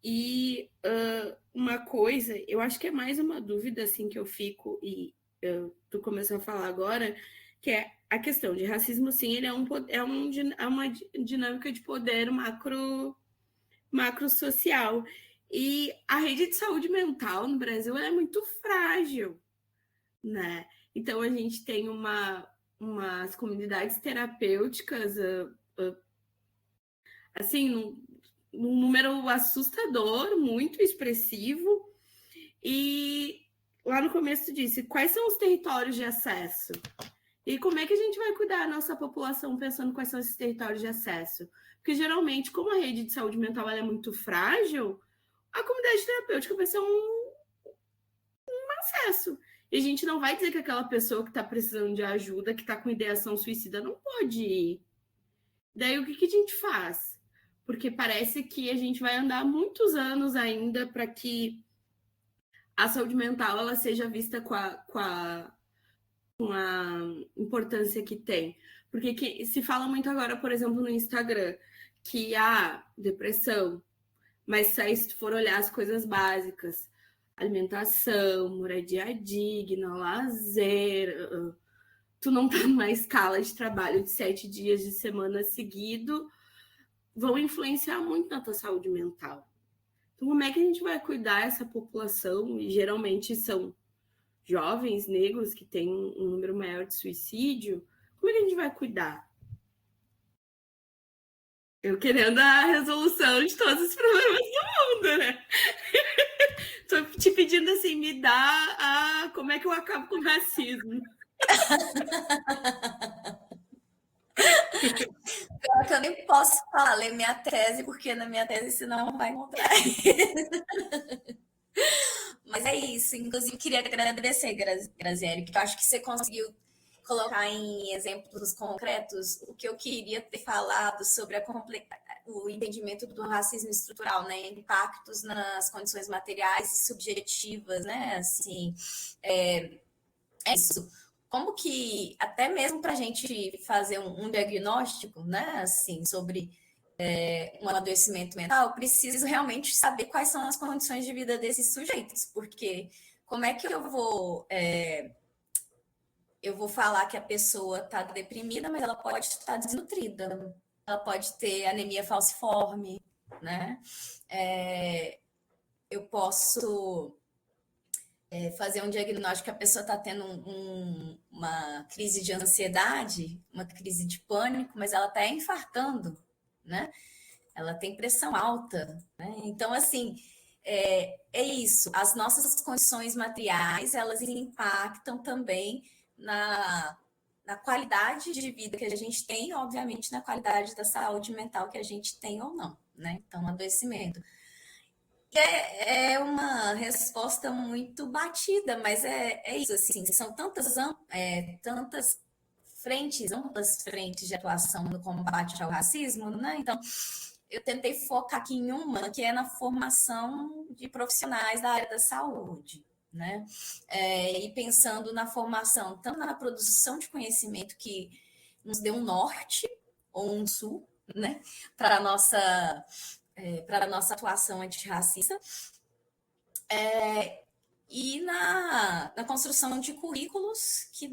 [SPEAKER 3] E uma coisa, eu acho que é mais uma dúvida assim que eu fico, e tu começou a falar agora, que é a questão de racismo, sim, ele é uma dinâmica de poder macro social. E a rede de saúde mental no Brasil é muito frágil, né? Então a gente tem umas comunidades terapêuticas assim, num número assustador, muito expressivo. E lá no começo tu disse, quais são os territórios de acesso? E como é que a gente vai cuidar da nossa população pensando quais são esses territórios de acesso? Porque geralmente, como a rede de saúde mental é muito frágil, a comunidade terapêutica vai ser um acesso. E a gente não vai dizer que aquela pessoa que está precisando de ajuda, que está com ideação suicida, não pode ir. Daí o que a gente faz? porque parece que a gente vai andar muitos anos ainda para que a saúde mental ela seja vista com a importância que tem. Porque se fala muito agora, por exemplo, no Instagram, que há depressão, mas aí se tu for olhar as coisas básicas, alimentação, moradia digna, lazer, tu não tá numa escala de trabalho de 7 dias de semana seguido, vão influenciar muito na tua saúde mental. Então, como é que a gente vai cuidar dessa população? E geralmente são jovens negros que têm um número maior de suicídio. Como é que a gente vai cuidar? Eu querendo a resolução de todos os problemas do mundo, né? Tô te pedindo assim, me dá como é que eu acabo com o racismo.
[SPEAKER 1] Pior que eu nem posso falar, ler minha tese, porque na minha tese você não vai encontrar. Mas é isso. Inclusive, queria agradecer, Graziele, que eu acho que você conseguiu colocar em exemplos concretos o que eu queria ter falado sobre o entendimento do racismo estrutural, né? Impactos nas condições materiais e subjetivas, né? Assim, é isso. Como que, até mesmo para a gente fazer um diagnóstico, né? Assim, sobre um adoecimento mental, preciso realmente saber quais são as condições de vida desses sujeitos, porque como é que eu vou falar que a pessoa está deprimida, mas ela pode estar desnutrida, ela pode ter anemia falciforme, né? Eu posso fazer um diagnóstico que a pessoa está tendo uma crise de ansiedade, uma crise de pânico, mas ela está infartando, né? Ela tem pressão alta, né? Então, assim, é isso. As nossas condições materiais, elas impactam também na qualidade de vida que a gente tem, obviamente, na qualidade da saúde mental que a gente tem ou não, né? Então, adoecimento. É uma resposta muito batida, mas é isso, assim, são tantas frentes, amplas frentes de atuação no combate ao racismo, né? Então, eu tentei focar aqui em uma, que é na formação de profissionais da área da saúde, né? E pensando na formação, tanto na produção de conhecimento que nos dê um norte ou um sul, né? Para a nossa atuação antirracista, e na construção de currículos que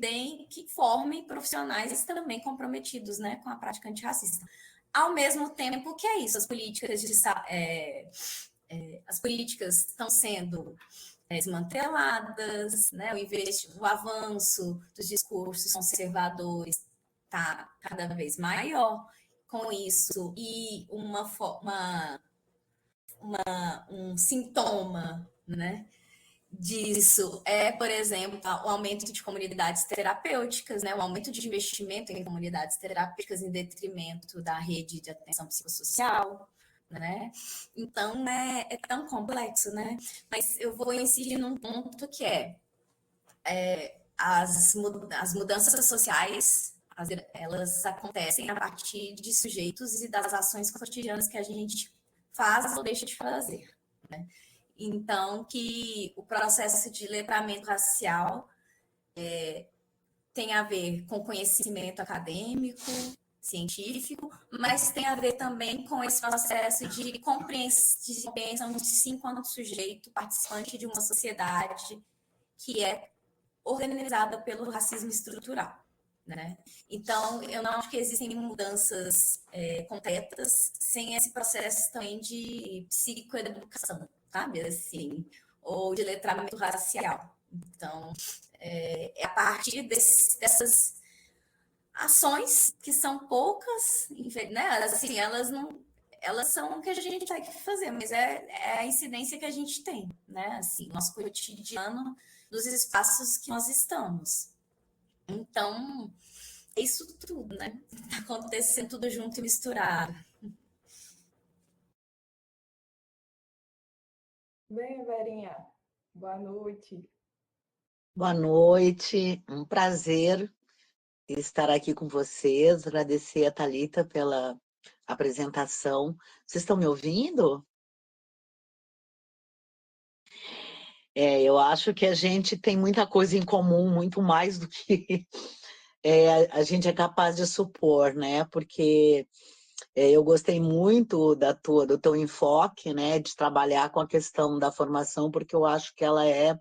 [SPEAKER 1] formem profissionais também comprometidos, né, com a prática antirracista. Ao mesmo tempo que é isso, as políticas estão sendo desmanteladas, né, o avanço dos discursos conservadores está cada vez maior com isso, e um sintoma, né, disso por exemplo, o aumento de comunidades terapêuticas, né, o aumento de investimento em comunidades terapêuticas em detrimento da rede de atenção psicossocial, né? Então, é tão complexo, né? Mas eu vou incidir num ponto que as mudanças sociais, elas acontecem a partir de sujeitos e das ações cotidianas que a gente faz ou deixa de fazer, né? Então, que o processo de letramento racial tem a ver com conhecimento acadêmico, científico, mas tem a ver também com esse processo de compreensão de si enquanto sujeito participante de uma sociedade que é organizada pelo racismo estrutural, né? Então, eu não acho que existem mudanças concretas sem esse processo também de psicoeducação, sabe? Assim, ou de letramento racial. Então, a partir dessas ações, que são poucas, né? Assim, elas são o que a gente vai fazer, mas é a incidência que a gente tem, né? Assim, nosso cotidiano, dos espaços que nós estamos. Então, é isso tudo, né? Tá acontecendo tudo junto e misturado.
[SPEAKER 2] Vem, Verinha. Boa noite.
[SPEAKER 4] Boa noite, um prazer estar aqui com vocês. Agradecer a Thalita pela apresentação. Vocês estão me ouvindo? Eu acho que a gente tem muita coisa em comum, muito mais do que a gente é capaz de supor, né? Porque eu gostei muito do teu enfoque, né? De trabalhar com a questão da formação, porque eu acho que ela é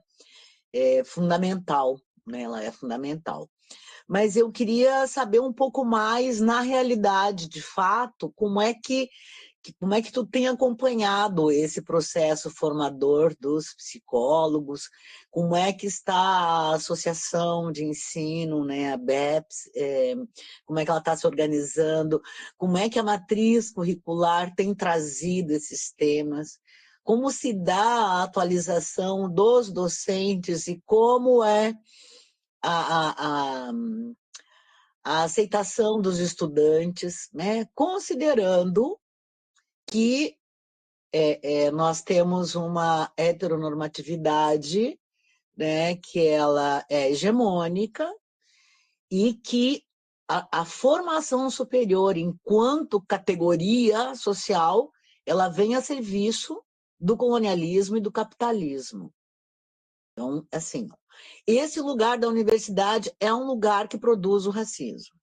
[SPEAKER 4] fundamental, né? Ela é fundamental. Mas eu queria saber um pouco mais, na realidade, de fato, como é que tu tem acompanhado esse processo formador dos psicólogos? Como é que está a associação de ensino, né, a BEPS? Como é que ela está se organizando? Como é que a matriz curricular tem trazido esses temas? Como se dá a atualização dos docentes e como é a, a, a a aceitação dos estudantes, né? Considerando que nós temos uma heteronormatividade, né, que ela é hegemônica e que a formação superior, enquanto categoria social, ela vem a serviço do colonialismo e do capitalismo. Então, assim, esse lugar da universidade é um lugar que produz o racismo.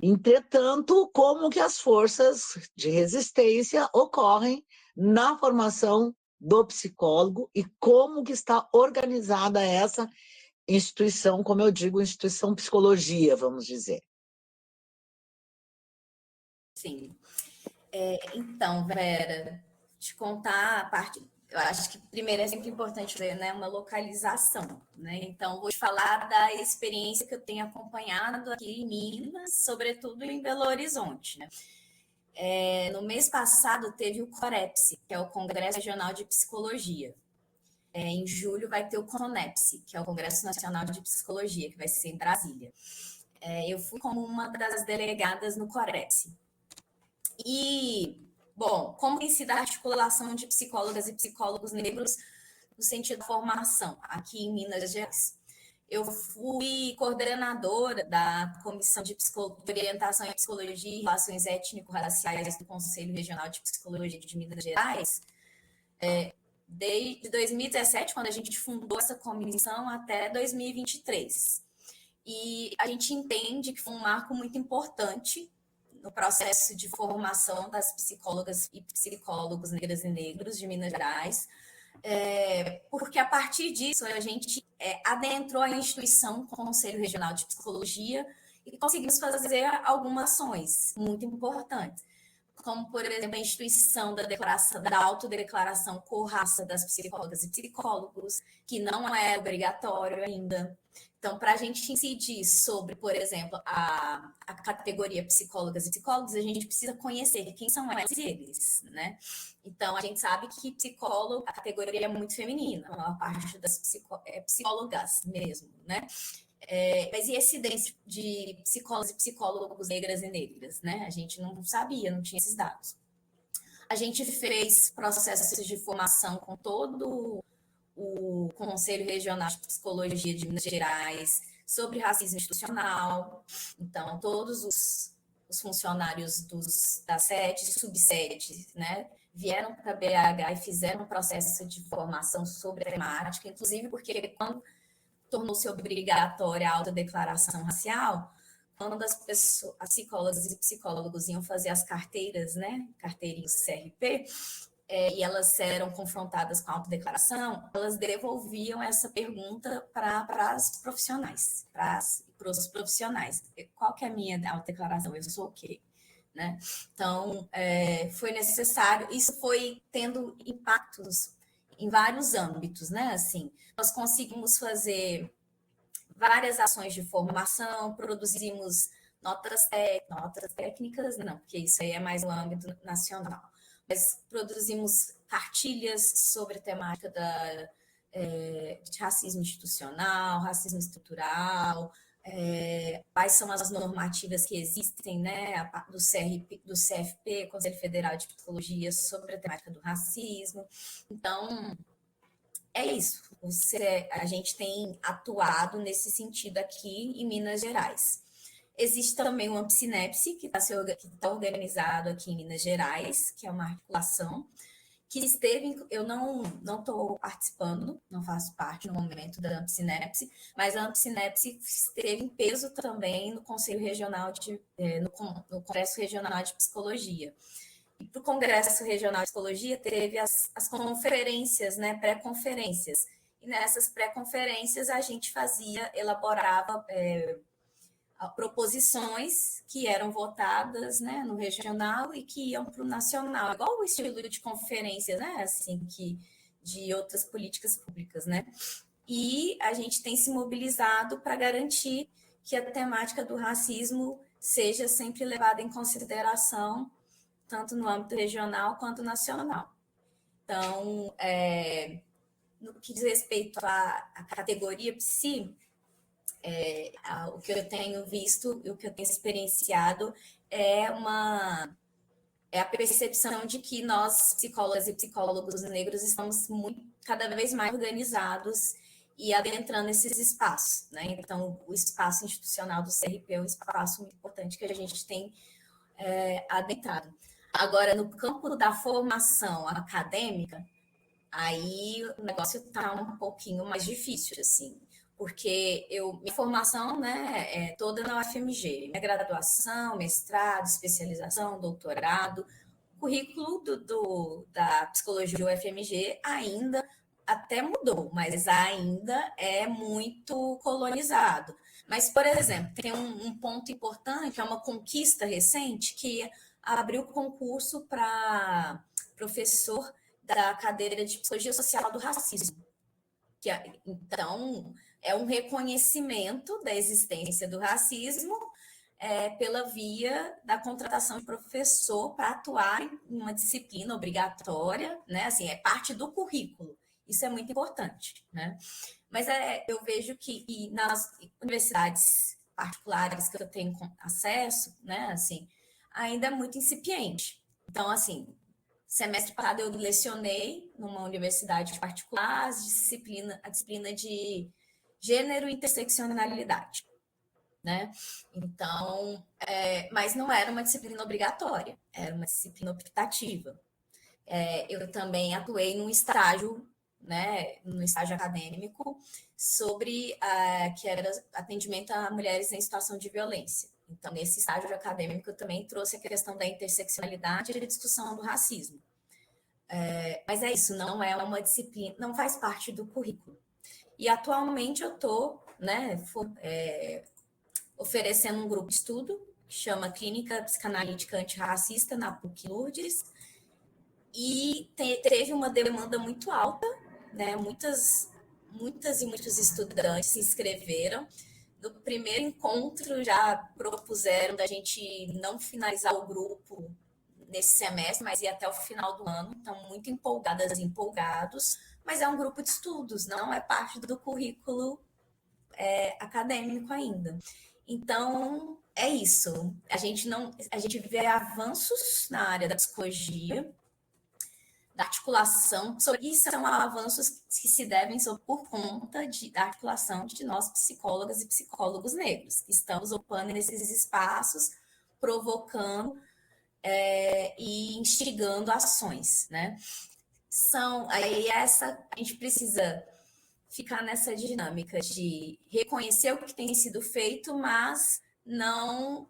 [SPEAKER 4] Entretanto, como que as forças de resistência ocorrem na formação do psicólogo e como que está organizada essa instituição, como eu digo, instituição psicologia, vamos dizer.
[SPEAKER 1] Sim. Então, Vera, te contar a parte. Eu acho que primeiro é sempre importante ver, né, uma localização, né? Então, vou te falar da experiência que eu tenho acompanhado aqui em Minas, sobretudo em Belo Horizonte, né? No mês passado teve o COREPS, que é o Congresso Regional de Psicologia. Em julho vai ter o CONEPS, que é o Congresso Nacional de Psicologia, que vai ser em Brasília. Eu fui como uma das delegadas no COREPS. E, bom, como tem sido a articulação de psicólogas e psicólogos negros no sentido da formação aqui em Minas Gerais? Eu fui coordenadora da Comissão de Orientação em Psicologia e Relações Étnico-Raciais do Conselho Regional de Psicologia de Minas Gerais, desde 2017, quando a gente fundou essa comissão, até 2023. E a gente entende que foi um marco muito importante no processo de formação das psicólogas e psicólogos negras e negros de Minas Gerais, porque a partir disso a gente adentrou a instituição Conselho Regional de Psicologia e conseguimos fazer algumas ações muito importantes, como, por exemplo, a instituição da autodeclaração co-raça das psicólogas e psicólogos, que não é obrigatório ainda. Então, para a gente incidir sobre, por exemplo, a categoria psicólogas e psicólogos, a gente precisa conhecer quem são eles, né? Então, a gente sabe que psicólogo, a categoria é muito feminina, a maior parte das psicólogas mesmo, né? Mas e esse dentro de psicólogos e psicólogos negras e negras, né? A gente não sabia, não tinha esses dados. A gente fez processos de formação com todo o Conselho Regional de Psicologia de Minas Gerais sobre racismo institucional. Então, todos os funcionários das sedes e subsedes, né, vieram para BH e fizeram um processo de formação sobre a temática, inclusive porque quando tornou-se obrigatória a autodeclaração racial, quando as psicólogas e psicólogos iam fazer as carteiras, né, carteirinhos CRP, e elas eram confrontadas com a autodeclaração, elas devolviam essa pergunta para os profissionais, para os profissionais. Qual que é a minha autodeclaração? Eu sou o quê? Né? Então, foi necessário, isso foi tendo impactos em vários âmbitos, né? Assim, nós conseguimos fazer várias ações de formação, produzimos notas técnicas, não, porque isso aí é mais no âmbito nacional, mas produzimos cartilhas sobre a temática de racismo institucional, racismo estrutural, quais são as normativas que existem, né, do CFP, Conselho Federal de Psicologia, sobre a temática do racismo. Então, é isso. A gente tem atuado nesse sentido aqui em Minas Gerais. Existe também o Ampsinepse, que está organizado aqui em Minas Gerais, que é uma articulação, que esteve, eu não estou participando, não faço parte no momento da Ampsinepse, mas a Ampsinepse esteve em peso também no Conselho Regional no Congresso Regional de Psicologia. E para o Congresso Regional de Psicologia teve as conferências, né, pré-conferências. E nessas pré-conferências a gente elaborava proposições que eram votadas, né, no regional e que iam para o nacional, igual o estilo de conferência, né, assim, de outras políticas públicas, né? E a gente tem se mobilizado para garantir que a temática do racismo seja sempre levada em consideração, tanto no âmbito regional quanto nacional. Então, no que diz respeito à categoria psi, o que eu tenho visto e o que eu tenho experienciado é a percepção de que nós, psicólogas e psicólogos negros, estamos cada vez mais organizados e adentrando esses espaços, né? Então, o espaço institucional do CRP é um espaço muito importante que a gente tem adentrado. Agora, no campo da formação acadêmica, aí o negócio está um pouquinho mais difícil, assim, porque minha formação, né, é toda na UFMG, minha graduação, mestrado, especialização, doutorado, o currículo da psicologia UFMG ainda até mudou, mas ainda é muito colonizado. Mas, por exemplo, tem um ponto importante, é uma conquista recente, que abriu o concurso para professor da cadeira de Psicologia Social do Racismo. Então, é um reconhecimento da existência do racismo pela via da contratação de professor para atuar em uma disciplina obrigatória, né? Assim, é parte do currículo. Isso é muito importante, né? Mas eu vejo que nas universidades particulares que eu tenho acesso, né? Assim, ainda é muito incipiente. Então, assim, semestre passado eu lecionei numa universidade particular a disciplina de gênero e interseccionalidade, né? Então, mas não era uma disciplina obrigatória, era uma disciplina optativa. Eu também atuei num estágio, né, no estágio acadêmico, que era atendimento a mulheres em situação de violência. Então, nesse estágio acadêmico, eu também trouxe a questão da interseccionalidade e a discussão do racismo. Mas é isso, não é uma disciplina, não faz parte do currículo. E atualmente eu estou, né, oferecendo um grupo de estudo que chama Clínica Psicanalítica Antirracista na PUC-Lourdes, e teve uma demanda muito alta, né? Muitas e muitos estudantes se inscreveram. No primeiro encontro já propuseram da gente não finalizar o grupo nesse semestre, mas ir até o final do ano. Estão muito empolgadas e empolgados, mas é um grupo de estudos, não é parte do currículo acadêmico ainda. Então, é isso. A gente vê avanços na área da psicologia, da articulação, e são avanços que se devem por conta da articulação de nós, psicólogas e psicólogos negros, que estamos ocupando nesses espaços, provocando e instigando ações, né? A gente precisa ficar nessa dinâmica de reconhecer o que tem sido feito, mas não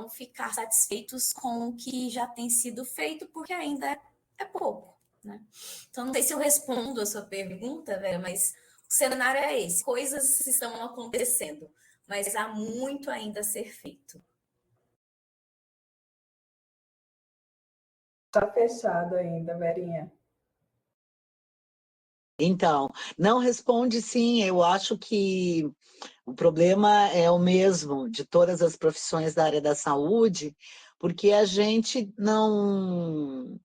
[SPEAKER 1] ficar satisfeitos com o que já tem sido feito, porque ainda é pouco, né? Então, não sei se eu respondo a sua pergunta, Vera, mas o cenário é esse. Coisas estão acontecendo, mas há muito ainda a ser feito.
[SPEAKER 2] Está fechado ainda, Verinha.
[SPEAKER 4] Então, não responde sim, eu acho que o problema é o mesmo de todas as profissões da área da saúde, porque a gente não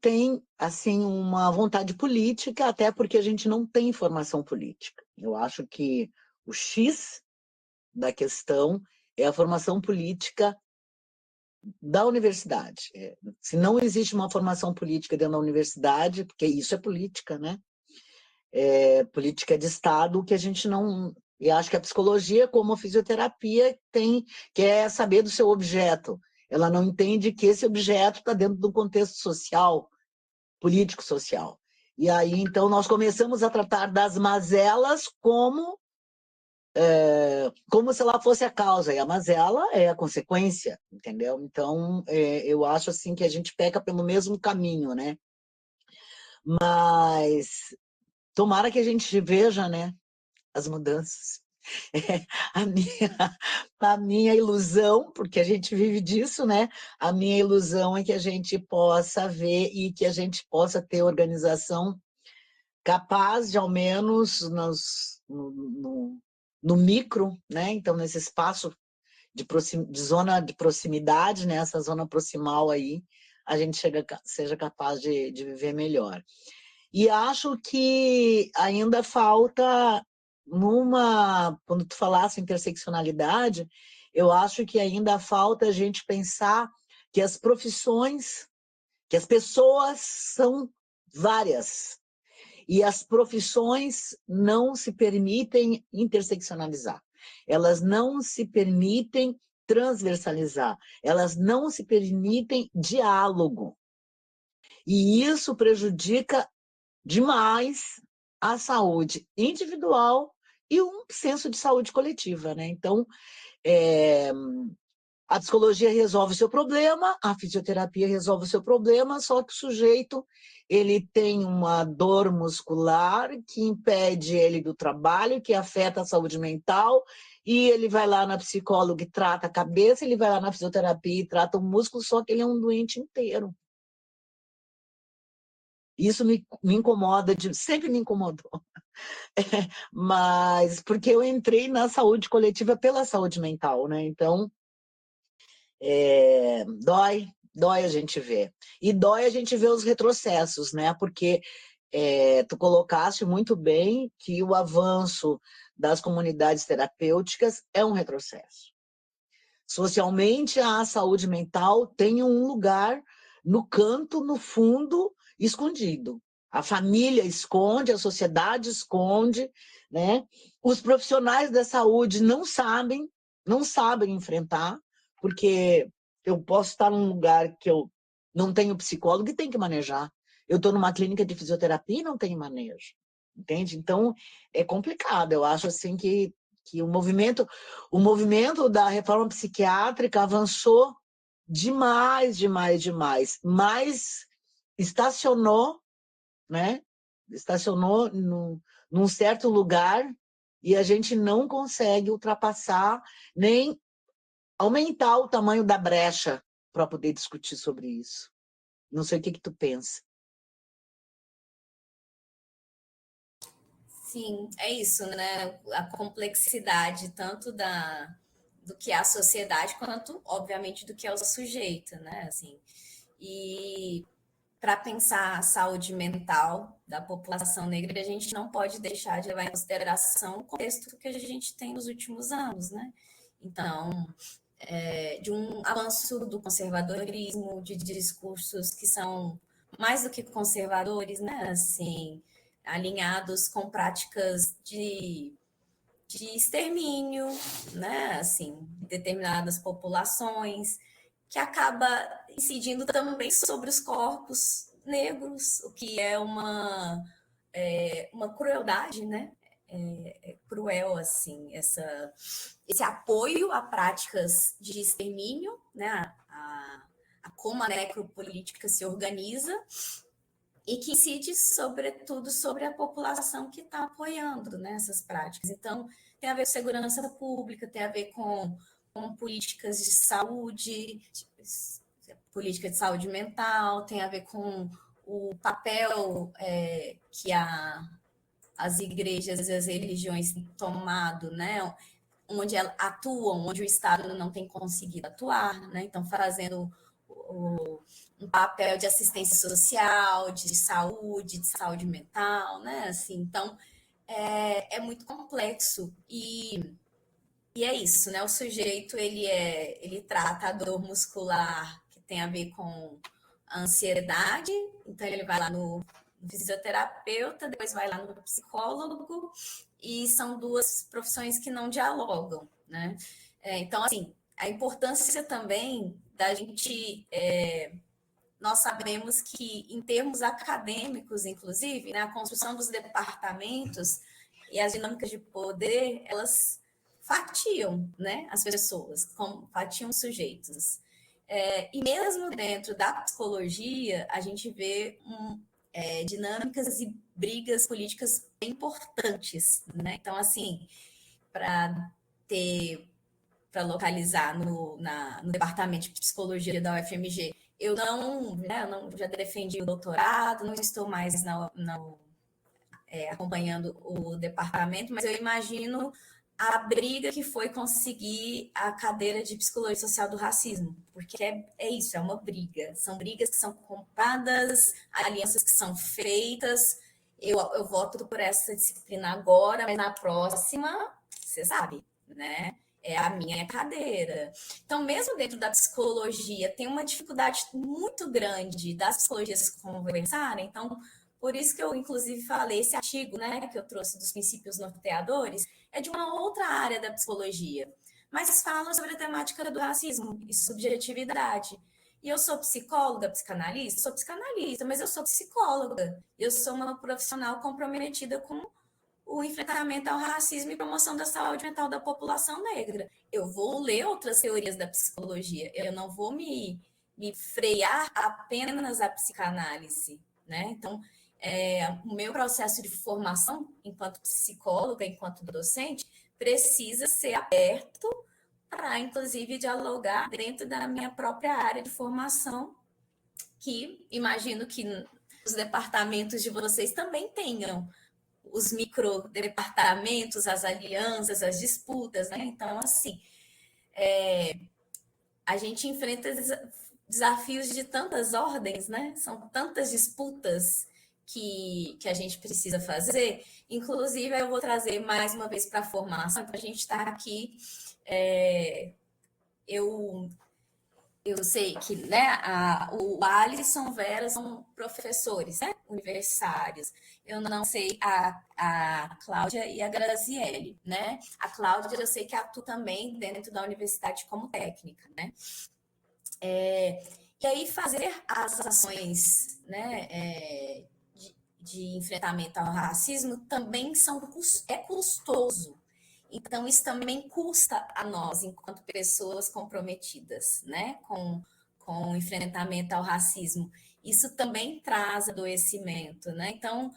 [SPEAKER 4] tem assim uma vontade política, até porque a gente não tem formação política. Eu acho que o X da questão é a formação política da universidade. Se não existe uma formação política dentro da universidade, porque isso é política, né? Política de Estado, que a gente E acho que a psicologia, como a fisioterapia, quer saber do seu objeto. Ela não entende que esse objeto está dentro de um contexto social, político-social. E aí, então, nós começamos a tratar das mazelas como se ela fosse a causa, e a mazela é a consequência, entendeu? Então, eu acho assim que a gente peca pelo mesmo caminho, né? Mas tomara que a gente veja, né, as mudanças. A minha, a minha ilusão, porque a gente vive disso, né? A minha ilusão é que a gente possa ver e que a gente possa ter organização capaz de, ao menos, no micro, né? Então, nesse espaço de zona de proximidade, né? Essa zona proximal aí, a gente seja capaz de viver melhor. E acho que ainda falta quando tu falasse interseccionalidade, eu acho que ainda falta a gente pensar que as profissões, que as pessoas são várias, e as profissões não se permitem interseccionalizar, elas não se permitem transversalizar, elas não se permitem diálogo. E isso prejudica demais a saúde individual e um senso de saúde coletiva, né? Então, a psicologia resolve o seu problema, a fisioterapia resolve o seu problema, só que o sujeito ele tem uma dor muscular que impede ele do trabalho, que afeta a saúde mental, e ele vai lá na psicóloga e trata a cabeça, ele vai lá na fisioterapia e trata o músculo, só que ele é um doente inteiro. Isso me incomoda, sempre me incomodou. Mas porque eu entrei na saúde coletiva pela saúde mental, né? Então, dói a gente ver. E dói a gente ver os retrocessos, né? Porque tu colocaste muito bem que o avanço das comunidades terapêuticas é um retrocesso. Socialmente, a saúde mental tem um lugar no canto, no fundo, escondido. A família esconde, a sociedade esconde, né? Os profissionais da saúde não sabem enfrentar, porque eu posso estar num lugar que eu não tenho psicólogo e tenho que manejar. Eu estou numa clínica de fisioterapia e não tenho manejo, entende? Então, é complicado. Eu acho assim que o movimento da reforma psiquiátrica avançou demais, demais, demais, mas estacionou, né? Estacionou num certo lugar e a gente não consegue ultrapassar nem aumentar o tamanho da brecha para poder discutir sobre isso. Não sei o que tu pensa.
[SPEAKER 1] Sim, é isso, né? A complexidade tanto do que é a sociedade, quanto, obviamente, do que é o sujeito, né? Assim, e para pensar a saúde mental da população negra, a gente não pode deixar de levar em consideração o contexto que a gente tem nos últimos anos, né? Então, de um avanço do conservadorismo, de discursos que são mais do que conservadores, né? Assim, alinhados com práticas de extermínio, né? Assim, determinadas populações, que acaba incidindo também sobre os corpos negros, o que é uma crueldade, né? É cruel, assim, esse apoio a práticas de extermínio, né? A como a necropolítica se organiza e que incide, sobretudo, sobre a população que está apoiando, né, essas práticas. Então, tem a ver com segurança pública, tem a ver com políticas de saúde, política de saúde mental, tem a ver com o papel que as igrejas e as religiões têm tomado, né, onde elas atuam, onde o Estado não tem conseguido atuar, né, então fazendo um papel de assistência social, de saúde mental, né? Assim, então, é muito complexo e é isso, né? O sujeito, ele trata a dor muscular que tem a ver com a ansiedade, então ele vai lá no fisioterapeuta, depois vai lá no psicólogo, e são duas profissões que não dialogam, né? Então, assim, a importância também da gente... nós sabemos que, em termos acadêmicos, inclusive, né, a construção dos departamentos e as dinâmicas de poder, elas fatiam, né, as pessoas, como fatiam sujeitos. E mesmo dentro da psicologia, a gente vê dinâmicas e brigas políticas bem importantes, né? Então, assim, para localizar no departamento de psicologia da UFMG, eu não já defendi o doutorado, não estou mais acompanhando o departamento, mas eu imagino a briga que foi conseguir a cadeira de psicologia social do racismo, porque é isso, é uma briga. São brigas que são compradas, alianças que são feitas. Eu voto por essa disciplina agora, mas na próxima, você sabe, né? É a minha cadeira. Então, mesmo dentro da psicologia, tem uma dificuldade muito grande das psicologias conversarem. Então, por isso que eu, inclusive, falei esse artigo, né, que eu trouxe dos princípios norteadores, é de uma outra área da psicologia, mas fala sobre a temática do racismo e subjetividade. E eu sou psicóloga, psicanalista? Sou psicanalista, mas eu sou psicóloga. Eu sou uma profissional comprometida com o enfrentamento ao racismo e promoção da saúde mental da população negra. Eu vou ler outras teorias da psicologia, eu não vou me frear apenas à psicanálise, né? Então, o meu processo de formação enquanto psicóloga, enquanto docente, precisa ser aberto para, inclusive, dialogar dentro da minha própria área de formação, que imagino que os departamentos de vocês também tenham os microdepartamentos, as alianças, as disputas, né? Então, assim, a gente enfrenta desafios de tantas ordens, né? São tantas disputas que a gente precisa fazer. Inclusive, eu vou trazer mais uma vez para a formação, para a gente estar aqui. Eu sei que, né, o Alisson, Vera são professores, né, universitários. Eu não sei a Cláudia e a Graziele, né? A Cláudia, eu sei que atua também dentro da universidade como técnica, né? E aí fazer as ações, né, de enfrentamento ao racismo também é custoso. Então, isso também custa a nós, enquanto pessoas comprometidas, né, com o enfrentamento ao racismo. Isso também traz adoecimento, né? Então,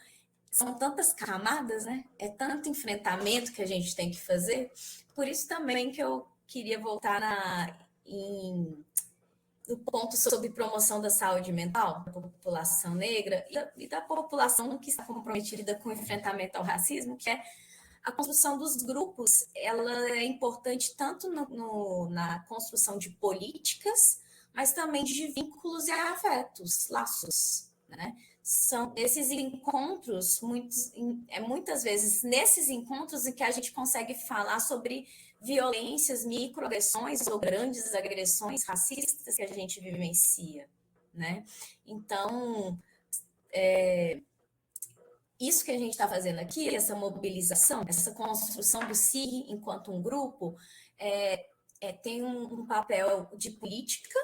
[SPEAKER 1] são tantas camadas, né? É tanto enfrentamento que a gente tem que fazer. Por isso também que eu queria voltar no ponto sobre promoção da saúde mental da população negra e da população que está comprometida com o enfrentamento ao racismo, que é a construção dos grupos. Ela é importante tanto na construção de políticas, mas também de vínculos e afetos, laços, né? São esses encontros, muitas vezes nesses encontros em que a gente consegue falar sobre violências, microagressões ou grandes agressões racistas que a gente vivencia, né? Então, isso que a gente está fazendo aqui, essa mobilização, essa construção do SIG enquanto um grupo, tem um papel de política,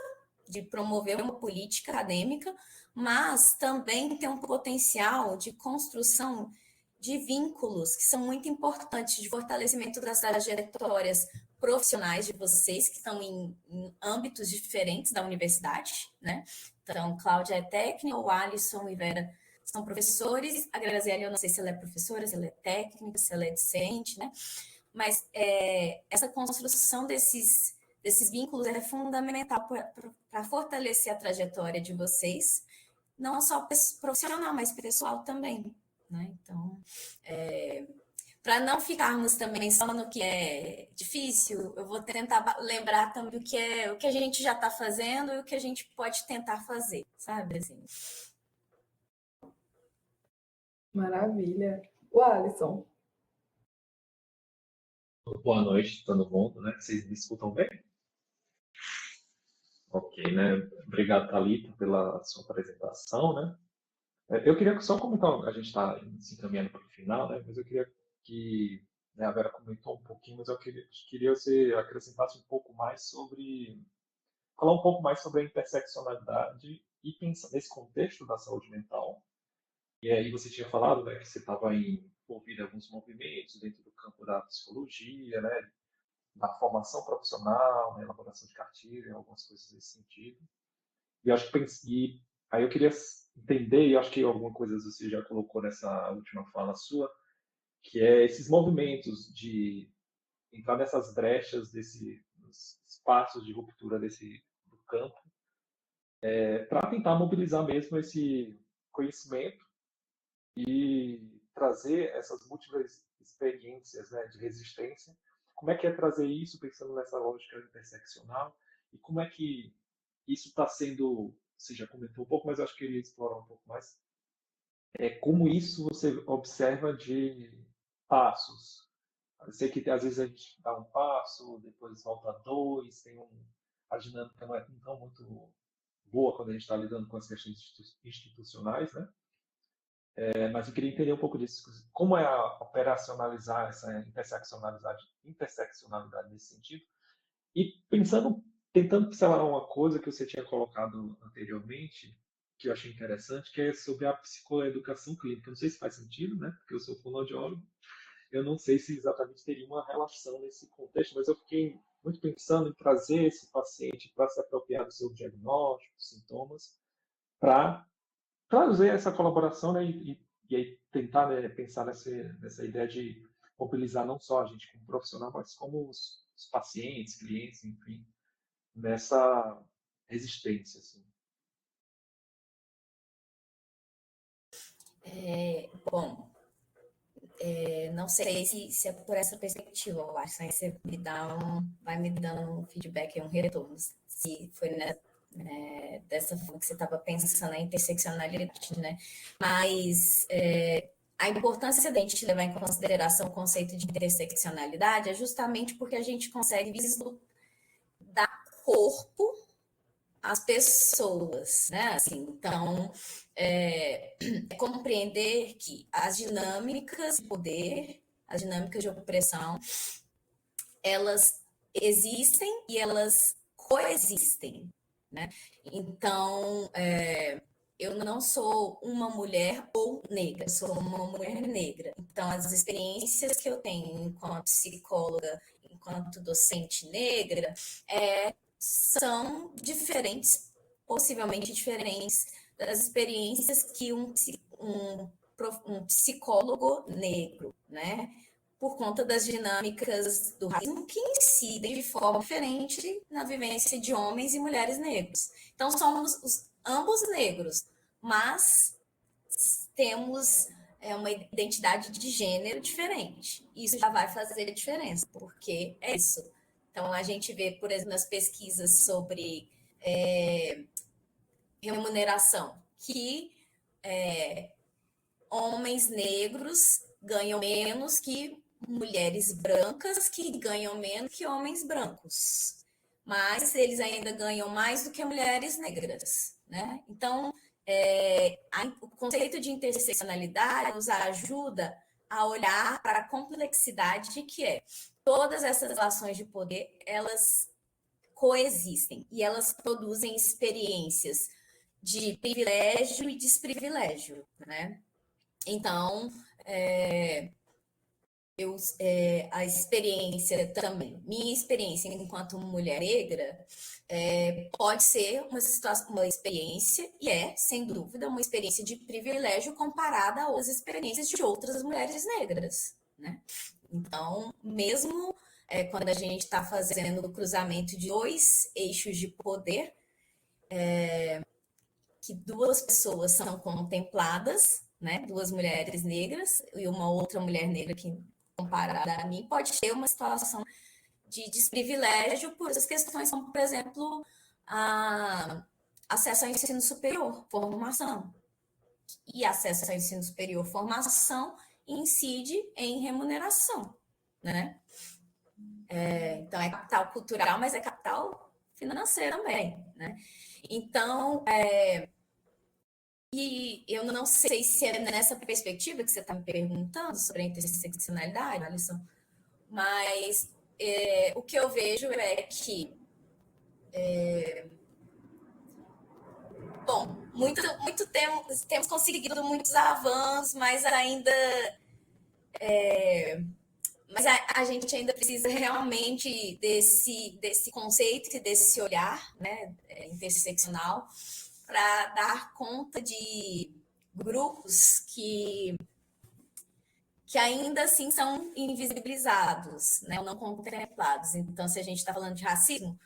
[SPEAKER 1] de promover uma política acadêmica, mas também tem um potencial de construção de vínculos que são muito importantes, de fortalecimento das trajetórias profissionais de vocês, que estão em âmbitos diferentes da universidade, né? Então, Cláudia é técnica, o Alisson e Vera são professores, a Graziele, eu não sei se ela é professora, se ela é técnica, se ela é docente, né? Mas essa construção desses vínculos é fundamental para fortalecer a trajetória de vocês, não só profissional, mas pessoal também, né? Então, para não ficarmos também só no que é difícil, eu vou tentar lembrar também o que a gente já está fazendo e o que a gente pode tentar fazer, sabe? Assim.
[SPEAKER 2] Maravilha. O Alisson.
[SPEAKER 5] Boa noite, todo mundo, né? Vocês me escutam bem? Ok, né? Obrigado, Thalita, pela sua apresentação, né? Eu queria só comentar, a gente está se encaminhando para o final, né? Mas eu queria que, né, a Vera comentou um pouquinho, mas eu queria você acrescentasse um pouco mais sobre, falar um pouco mais sobre a interseccionalidade e pensar nesse contexto da saúde mental. E aí você tinha falado, né, que você estava envolvido em alguns movimentos dentro do campo da psicologia, né, da formação profissional, na elaboração de cartilha, algumas coisas nesse sentido. E acho que e aí eu queria entender, e acho que alguma coisa você já colocou nessa última fala sua, que é esses movimentos de entrar nessas brechas nos espaços de ruptura do campo, para tentar mobilizar mesmo esse conhecimento e trazer essas múltiplas experiências, né, de resistência. Como é que é trazer isso pensando nessa lógica interseccional e como é que isso está sendo, você já comentou um pouco, mas eu acho que eu queria explorar um pouco mais, como isso você observa de passos. Eu sei que às vezes a gente dá um passo, depois volta dois, a dinâmica não é tão muito boa quando a gente está lidando com as questões institucionais, né? Mas eu queria entender um pouco disso. Como é operacionalizar essa interseccionalidade nesse sentido? E pensando, tentando pincelar uma coisa que você tinha colocado anteriormente, que eu achei interessante, que é sobre a psicoeducação clínica. Não sei se faz sentido, né? Porque eu sou fonoaudiólogo. Eu não sei se exatamente teria uma relação nesse contexto, mas eu fiquei muito pensando em trazer esse paciente para se apropriar do seu diagnóstico, sintomas, para trazer essa colaboração, né, e aí tentar, né, pensar nessa ideia de mobilizar não só a gente como profissional, mas como os pacientes, clientes, enfim, nessa resistência. Assim.
[SPEAKER 1] Bom, não sei se é por essa perspectiva, eu acho, né? Você vai me dando um feedback, um retorno, se foi dessa forma que você estava pensando na interseccionalidade, né? Mas a importância da gente levar em consideração o conceito de interseccionalidade é justamente porque a gente consegue vislumbrar corpo às pessoas, né? Assim, então, compreender que as dinâmicas de poder, as dinâmicas de opressão, elas existem e elas coexistem, né? Então, eu não sou uma mulher ou negra, eu sou uma mulher negra. Então, as experiências que eu tenho enquanto psicóloga, enquanto docente negra, são diferentes, possivelmente diferentes, das experiências que um psicólogo negro, né? Por conta das dinâmicas do racismo que incidem de forma diferente na vivência de homens e mulheres negros. Então, somos ambos negros, mas temos uma identidade de gênero diferente. Isso já vai fazer a diferença, porque é isso. Então, a gente vê, por exemplo, nas pesquisas sobre remuneração, que homens negros ganham menos que mulheres brancas, que ganham menos que homens brancos. Mas eles ainda ganham mais do que mulheres negras, né? Então, o conceito de interseccionalidade nos ajuda a olhar para a complexidade que é todas essas relações de poder, elas coexistem e elas produzem experiências de privilégio e desprivilégio, né? Então, a experiência também, minha experiência enquanto mulher negra, pode ser uma experiência, e sem dúvida, uma experiência de privilégio comparada a outras experiências de outras mulheres negras, né? Então, mesmo quando a gente está fazendo o cruzamento de dois eixos de poder, que duas pessoas são contempladas, né? Duas mulheres negras e uma outra mulher negra que comparada a mim pode ter uma situação de desprivilégio por essas questões, como por exemplo acesso ao ensino superior, formação. E acesso ao ensino superior, formação incide em remuneração, né? Então é capital cultural, mas é capital financeiro também, né? Então E eu não sei se é nessa perspectiva que você está me perguntando sobre a interseccionalidade, Alisson, mas o que eu vejo é que, bom, temos conseguido muitos avanços, mas ainda mas a gente ainda precisa realmente desse conceito e desse olhar, né, interseccional, para dar conta de grupos que ainda assim são invisibilizados, né, ou não contemplados. Então, se a gente está falando de racismo,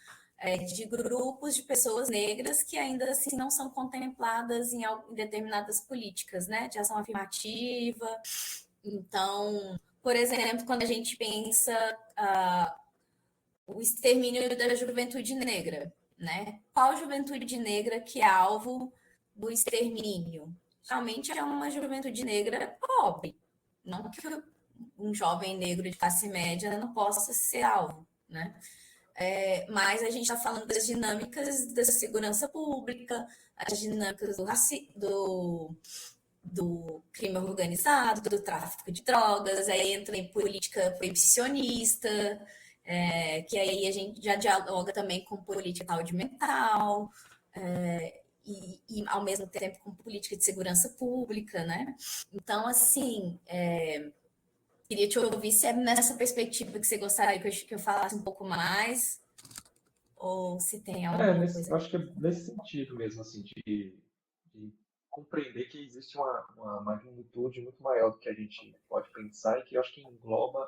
[SPEAKER 1] de grupos de pessoas negras que ainda assim não são contempladas em determinadas políticas, né, de ação afirmativa. Então, por exemplo, quando a gente pensa o extermínio da juventude negra, né? Qual juventude negra que é alvo do extermínio? Realmente é uma juventude negra pobre. Não que um jovem negro de classe média não possa ser alvo, né? Mas a gente está falando das dinâmicas da segurança pública, as dinâmicas do crime organizado, do tráfico de drogas, aí entra em política proibicionista, que aí a gente já dialoga também com política de saúde mental, e ao mesmo tempo com política de segurança pública, né? Então, assim, queria te ouvir se é nessa perspectiva que você gostaria que eu falasse um pouco mais, ou se tem alguma coisa.
[SPEAKER 5] Eu acho que é nesse sentido mesmo, assim, de compreender que existe uma magnitude muito maior do que a gente pode pensar e que eu acho que engloba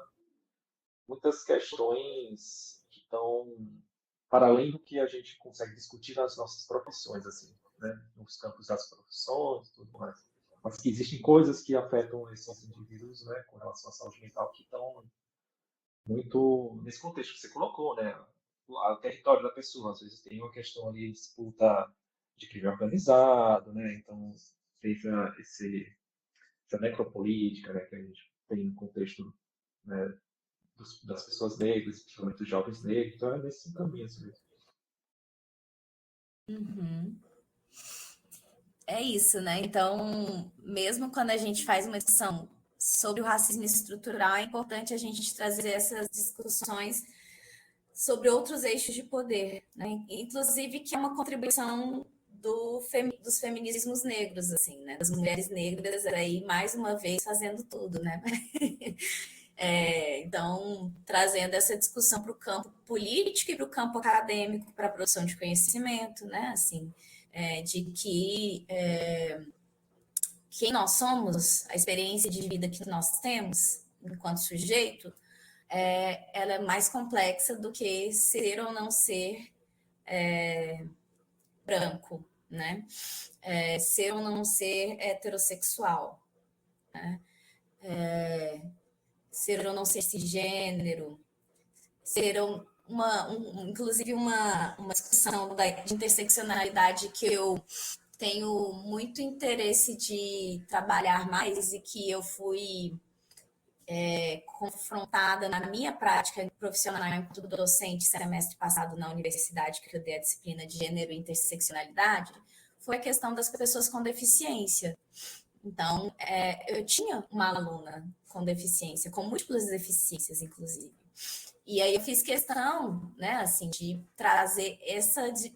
[SPEAKER 5] muitas questões que estão para além do que a gente consegue discutir nas nossas profissões, assim, né? Nos campos das profissões e tudo mais. Mas que existem coisas que afetam esses indivíduos, né, com relação à saúde mental, que estão muito nesse contexto que você colocou, né? O território da pessoa, às vezes tem uma questão ali de disputa de crime organizado, né? Então, tem essa necropolítica, né, que a gente tem no contexto, né, das pessoas negras, principalmente dos jovens negros, então é nesse caminho assim mesmo.
[SPEAKER 1] Uhum. É isso, né? Então, mesmo quando a gente faz uma discussão sobre o racismo estrutural, é importante a gente trazer essas discussões sobre outros eixos de poder, né? Inclusive que é uma contribuição dos feminismos negros, assim, né? Das mulheres negras aí, mais uma vez, fazendo tudo, né? Então, trazendo essa discussão para o campo político e para o campo acadêmico, para a produção de conhecimento, né? Assim, de que quem nós somos, a experiência de vida que nós temos enquanto sujeito, ela é mais complexa do que ser ou não ser branco, né? Ser ou não ser heterossexual, né? Ser ou não ser cisgênero, ser inclusive uma discussão de interseccionalidade que eu tenho muito interesse de trabalhar mais e que eu fui confrontada na minha prática profissional enquanto docente semestre passado na universidade, que eu dei a disciplina de gênero e interseccionalidade, foi a questão das pessoas com deficiência. Então, eu tinha uma aluna com deficiência, com múltiplas deficiências, inclusive. E aí eu fiz questão, né, assim, de trazer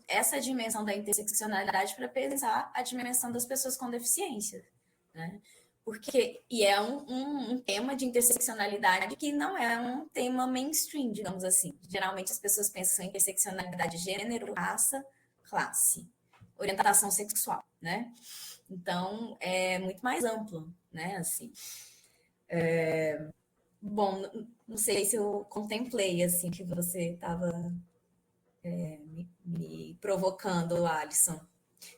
[SPEAKER 1] essa dimensão da interseccionalidade para pensar a dimensão das pessoas com deficiência, né? E é um tema de interseccionalidade que não é um tema mainstream, digamos assim. Geralmente as pessoas pensam em interseccionalidade de gênero, raça, classe, orientação sexual, né? Então, é muito mais amplo, né, assim. Bom, não sei se eu contemplei, assim, que você estava me provocando, Alisson.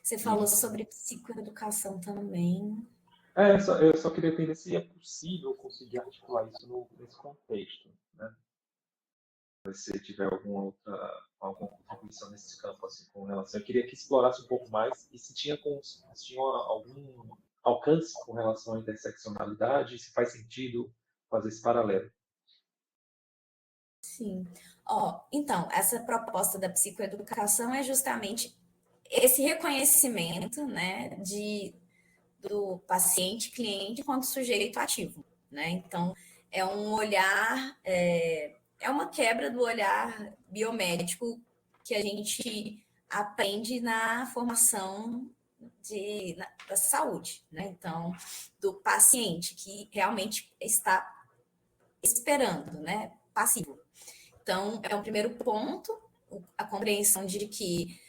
[SPEAKER 1] Você falou sobre psicoeducação também.
[SPEAKER 5] Eu só queria entender se é possível conseguir articular isso nesse contexto, né? Se você tiver alguma contribuição nesse campo, assim, com relação. Eu queria que explorasse um pouco mais e se tinha algum alcance com relação à interseccionalidade, se faz sentido fazer esse paralelo.
[SPEAKER 1] Sim. Então, essa proposta da psicoeducação é justamente esse reconhecimento, né, do paciente, cliente, quanto sujeito ativo, né? Então, é um olhar, é uma quebra do olhar biomédico que a gente aprende na formação da saúde, né? Então, do paciente que realmente está esperando, né? Passivo. Então, é um primeiro ponto, a compreensão de que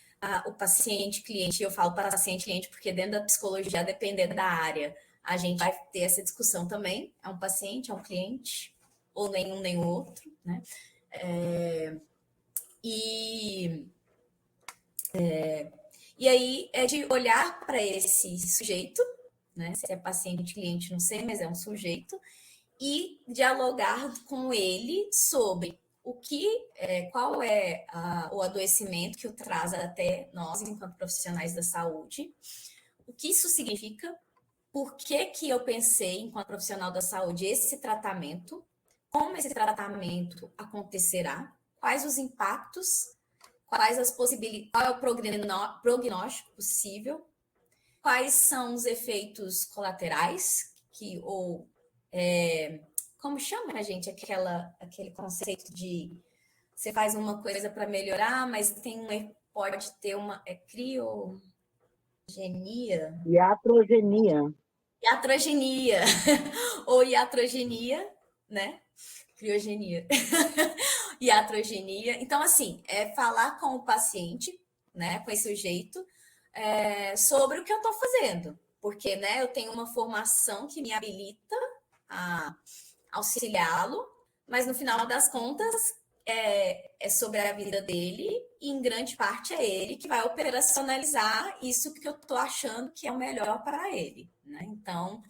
[SPEAKER 1] o paciente-cliente, eu falo para paciente-cliente porque dentro da psicologia, a depender da área, a gente vai ter essa discussão também. É um paciente, é um cliente, ou nenhum nem o outro, né? E aí é de olhar para esse sujeito, né? Se é paciente, cliente, não sei, mas é um sujeito, e dialogar com ele sobre o que, qual é o adoecimento que o traz até nós, enquanto profissionais da saúde, o que isso significa, por que que eu pensei, enquanto profissional da saúde, esse tratamento, como esse tratamento acontecerá, quais os impactos, quais as possibilidades, qual é o prognóstico possível, quais são os efeitos colaterais, como chama, gente, aquele conceito de você faz uma coisa para melhorar, mas pode ter uma criogenia.
[SPEAKER 4] Iatrogenia.
[SPEAKER 1] Iatrogenia. Ou iatrogenia, né? Criogenia. Iatrogenia. Então, assim, é falar com o paciente, né, com esse sujeito, sobre o que eu estou fazendo. Porque, né, eu tenho uma formação que me habilita a auxiliá-lo, mas no final das contas é sobre a vida dele e em grande parte é ele que vai operacionalizar isso que eu estou achando que é o melhor para ele, né? Então,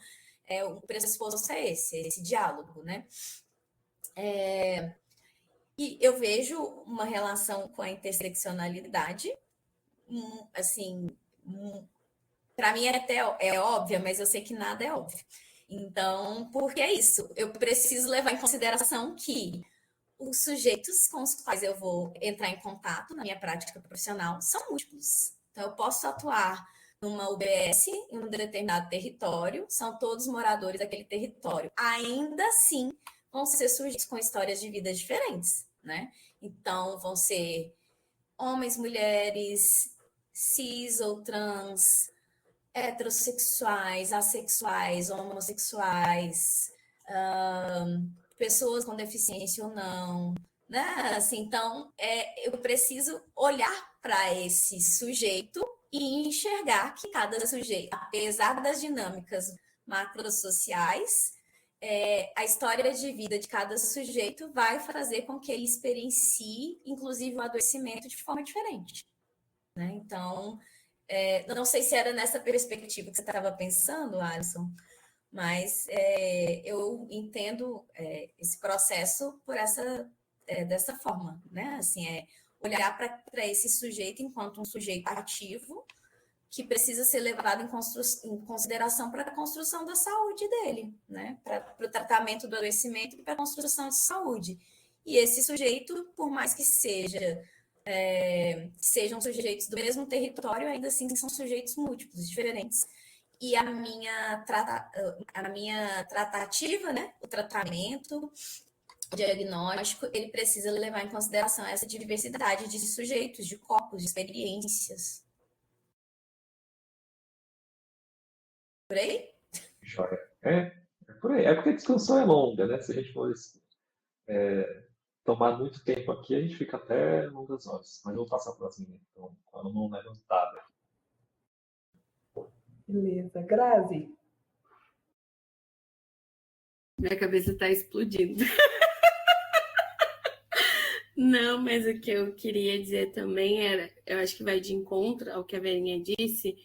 [SPEAKER 1] o pressuposto é esse diálogo, né? E eu vejo uma relação com a interseccionalidade, assim, para mim até é óbvia, mas eu sei que nada é óbvio. Então, porque é isso? Eu preciso levar em consideração que os sujeitos com os quais eu vou entrar em contato na minha prática profissional são múltiplos. Então, eu posso atuar numa UBS em um determinado território, são todos moradores daquele território. Ainda assim, vão ser sujeitos com histórias de vida diferentes, né? Então, vão ser homens, mulheres, cis ou trans, heterossexuais, assexuais, homossexuais, pessoas com deficiência ou não, né? Assim, então, eu preciso olhar para esse sujeito e enxergar que cada sujeito, apesar das dinâmicas macrosociais, a história de vida de cada sujeito vai fazer com que ele experiencie, inclusive, o adoecimento de forma diferente, né? Então, não sei se era nessa perspectiva que você estava pensando, Alisson, mas eu entendo esse processo dessa forma, né? Assim, olhar para esse sujeito enquanto um sujeito ativo que precisa ser levado em consideração para a construção da saúde dele, né? Para o tratamento do adoecimento e para a construção de saúde. E esse sujeito, por mais que sejam sujeitos do mesmo território, ainda assim são sujeitos múltiplos, diferentes. E a minha tratativa, né, o tratamento, o diagnóstico, ele precisa levar em consideração essa diversidade de sujeitos, de corpos, de experiências. Por aí?
[SPEAKER 5] Joia. É por aí. É porque a discussão é longa, né? Se a gente for tomar muito tempo aqui, a gente fica até longas horas. Mas eu vou passar para as meninas, então, com a mão levantada.
[SPEAKER 2] Beleza. Grazi?
[SPEAKER 3] Minha cabeça está explodindo. Não, mas o que eu queria dizer também era, eu acho que vai de encontro ao que a Verinha disse,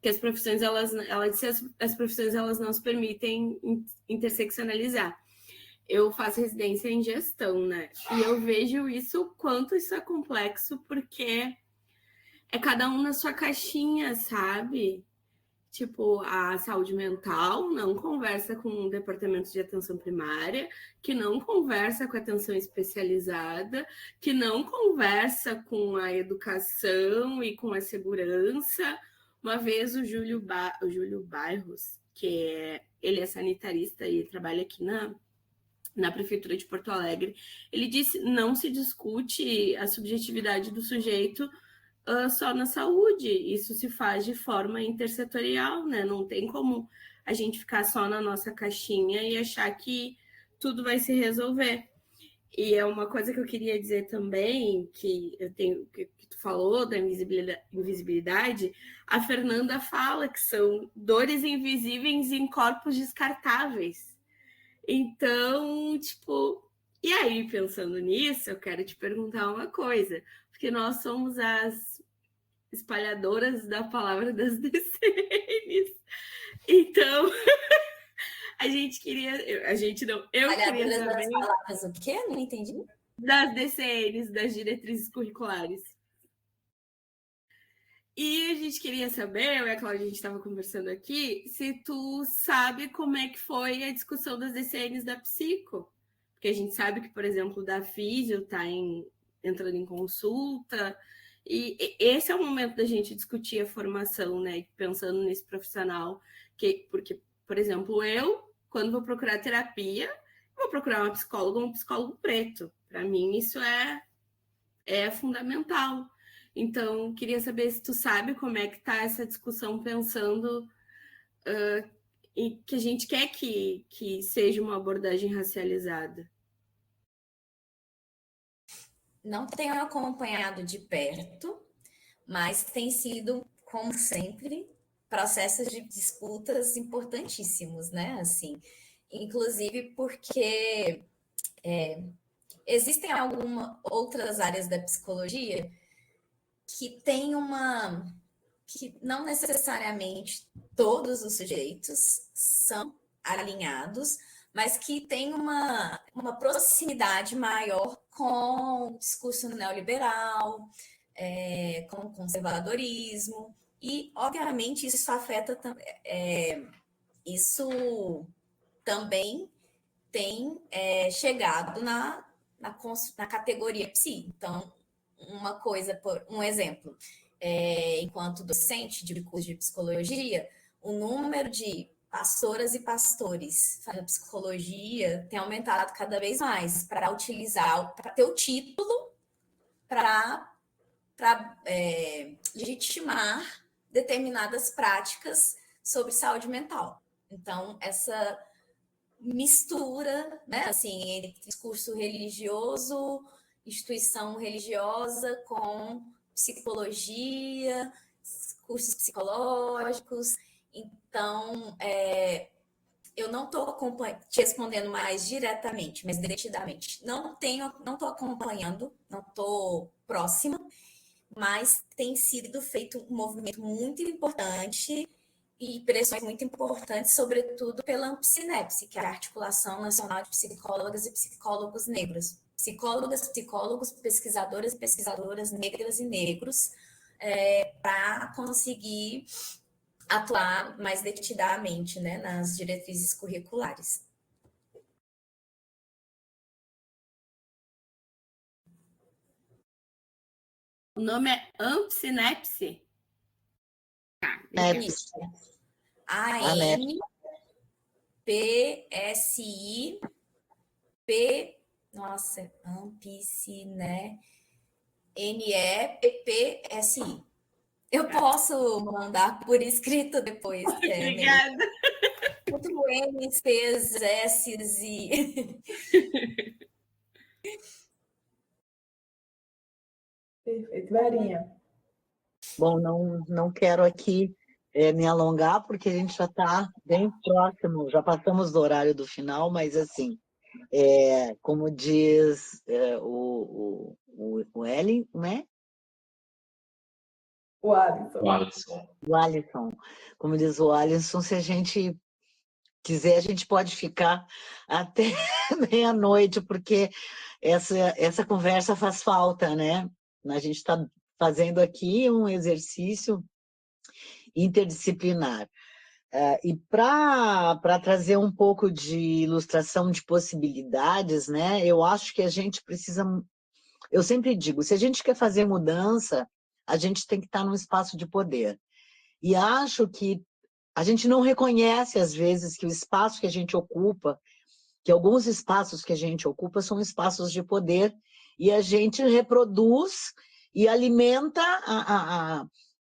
[SPEAKER 3] que as profissões, ela disse as profissões elas não se permitem interseccionalizar. Eu faço residência em gestão, né? E eu vejo isso, quanto isso é complexo, porque é cada um na sua caixinha, sabe? Tipo, a saúde mental não conversa com o departamento de atenção primária, que não conversa com a atenção especializada, que não conversa com a educação e com a segurança, Uma vez o Júlio Bairros, ele é sanitarista e trabalha aqui na Prefeitura de Porto Alegre, ele disse: não se discute a subjetividade do sujeito só na saúde, isso se faz de forma intersetorial, né? Não tem como a gente ficar só na nossa caixinha e achar que tudo vai se resolver. E é uma coisa que eu queria dizer também, que tu falou da invisibilidade, a Fernanda fala que são dores invisíveis em corpos descartáveis. Então, tipo, e aí, pensando nisso, eu quero te perguntar uma coisa, porque nós somos as espalhadoras da palavra das DCNs. Então, eu queria saber...
[SPEAKER 1] das palavras o quê? Não entendi.
[SPEAKER 3] Das DCNs, das diretrizes curriculares. E a gente queria saber, eu e a Cláudia, a gente estava conversando aqui, se tu sabe como é que foi a discussão das DCNs da psico. Porque a gente sabe que, por exemplo, da físio está entrando em consulta, e esse é o momento da gente discutir a formação, né? Pensando nesse profissional, porque, por exemplo, eu, quando vou procurar terapia, vou procurar uma psicóloga ou um psicólogo preto. Para mim, isso é fundamental. Então, queria saber se tu sabe como é que está essa discussão, pensando em que a gente quer que seja uma abordagem racializada.
[SPEAKER 1] Não tenho acompanhado de perto, mas tem sido, como sempre, processos de disputas importantíssimos, né? Assim, inclusive porque existem algumas outras áreas da psicologia que tem que não necessariamente todos os sujeitos são alinhados, mas que tem uma proximidade maior com o discurso neoliberal, com o conservadorismo, e, obviamente, isso afeta isso também tem chegado na categoria psi. Então, um exemplo, enquanto docente de curso de psicologia, o número de pastoras e pastores da psicologia tem aumentado cada vez mais para ter o título para legitimar determinadas práticas sobre saúde mental. Então, essa mistura, né, assim, entre discurso religioso, instituição religiosa com psicologia, cursos psicológicos. Então, eu não estou te respondendo mais diretamente, mas detidamente. Não estou acompanhando, não estou próxima, mas tem sido feito um movimento muito importante e pressões muito importantes, sobretudo pela Ampsinepse, que é a Articulação Nacional de Psicólogas e Psicólogos Negros. Psicólogas, psicólogos, pesquisadoras e pesquisadoras negras e negros, para conseguir atuar mais detidamente, né, nas diretrizes curriculares.
[SPEAKER 3] O nome é Ampsinepse?
[SPEAKER 1] Isso. A-M-P-S-I-P... Nossa, Ampsine... N-E-P-P-S-I. Eu posso mandar por escrito depois.
[SPEAKER 3] Obrigada.
[SPEAKER 1] Muito N's, P's, S's e...
[SPEAKER 2] Perfeito. Verinha.
[SPEAKER 4] Bom, não quero aqui me alongar, porque a gente já está bem próximo, já passamos do horário do final, mas assim, como diz o Ellen, né?
[SPEAKER 2] O Alisson.
[SPEAKER 4] O Alisson. Como diz o Alisson, se a gente quiser, a gente pode ficar até meia-noite, porque essa conversa faz falta, né? A gente está fazendo aqui um exercício interdisciplinar. E para trazer um pouco de ilustração de possibilidades, né? Eu acho que a gente precisa... Eu sempre digo, se a gente quer fazer mudança, a gente tem que estar num espaço de poder. E acho que a gente não reconhece, às vezes, que o espaço que a gente ocupa, que alguns espaços que a gente ocupa são espaços de poder, e a gente reproduz e alimenta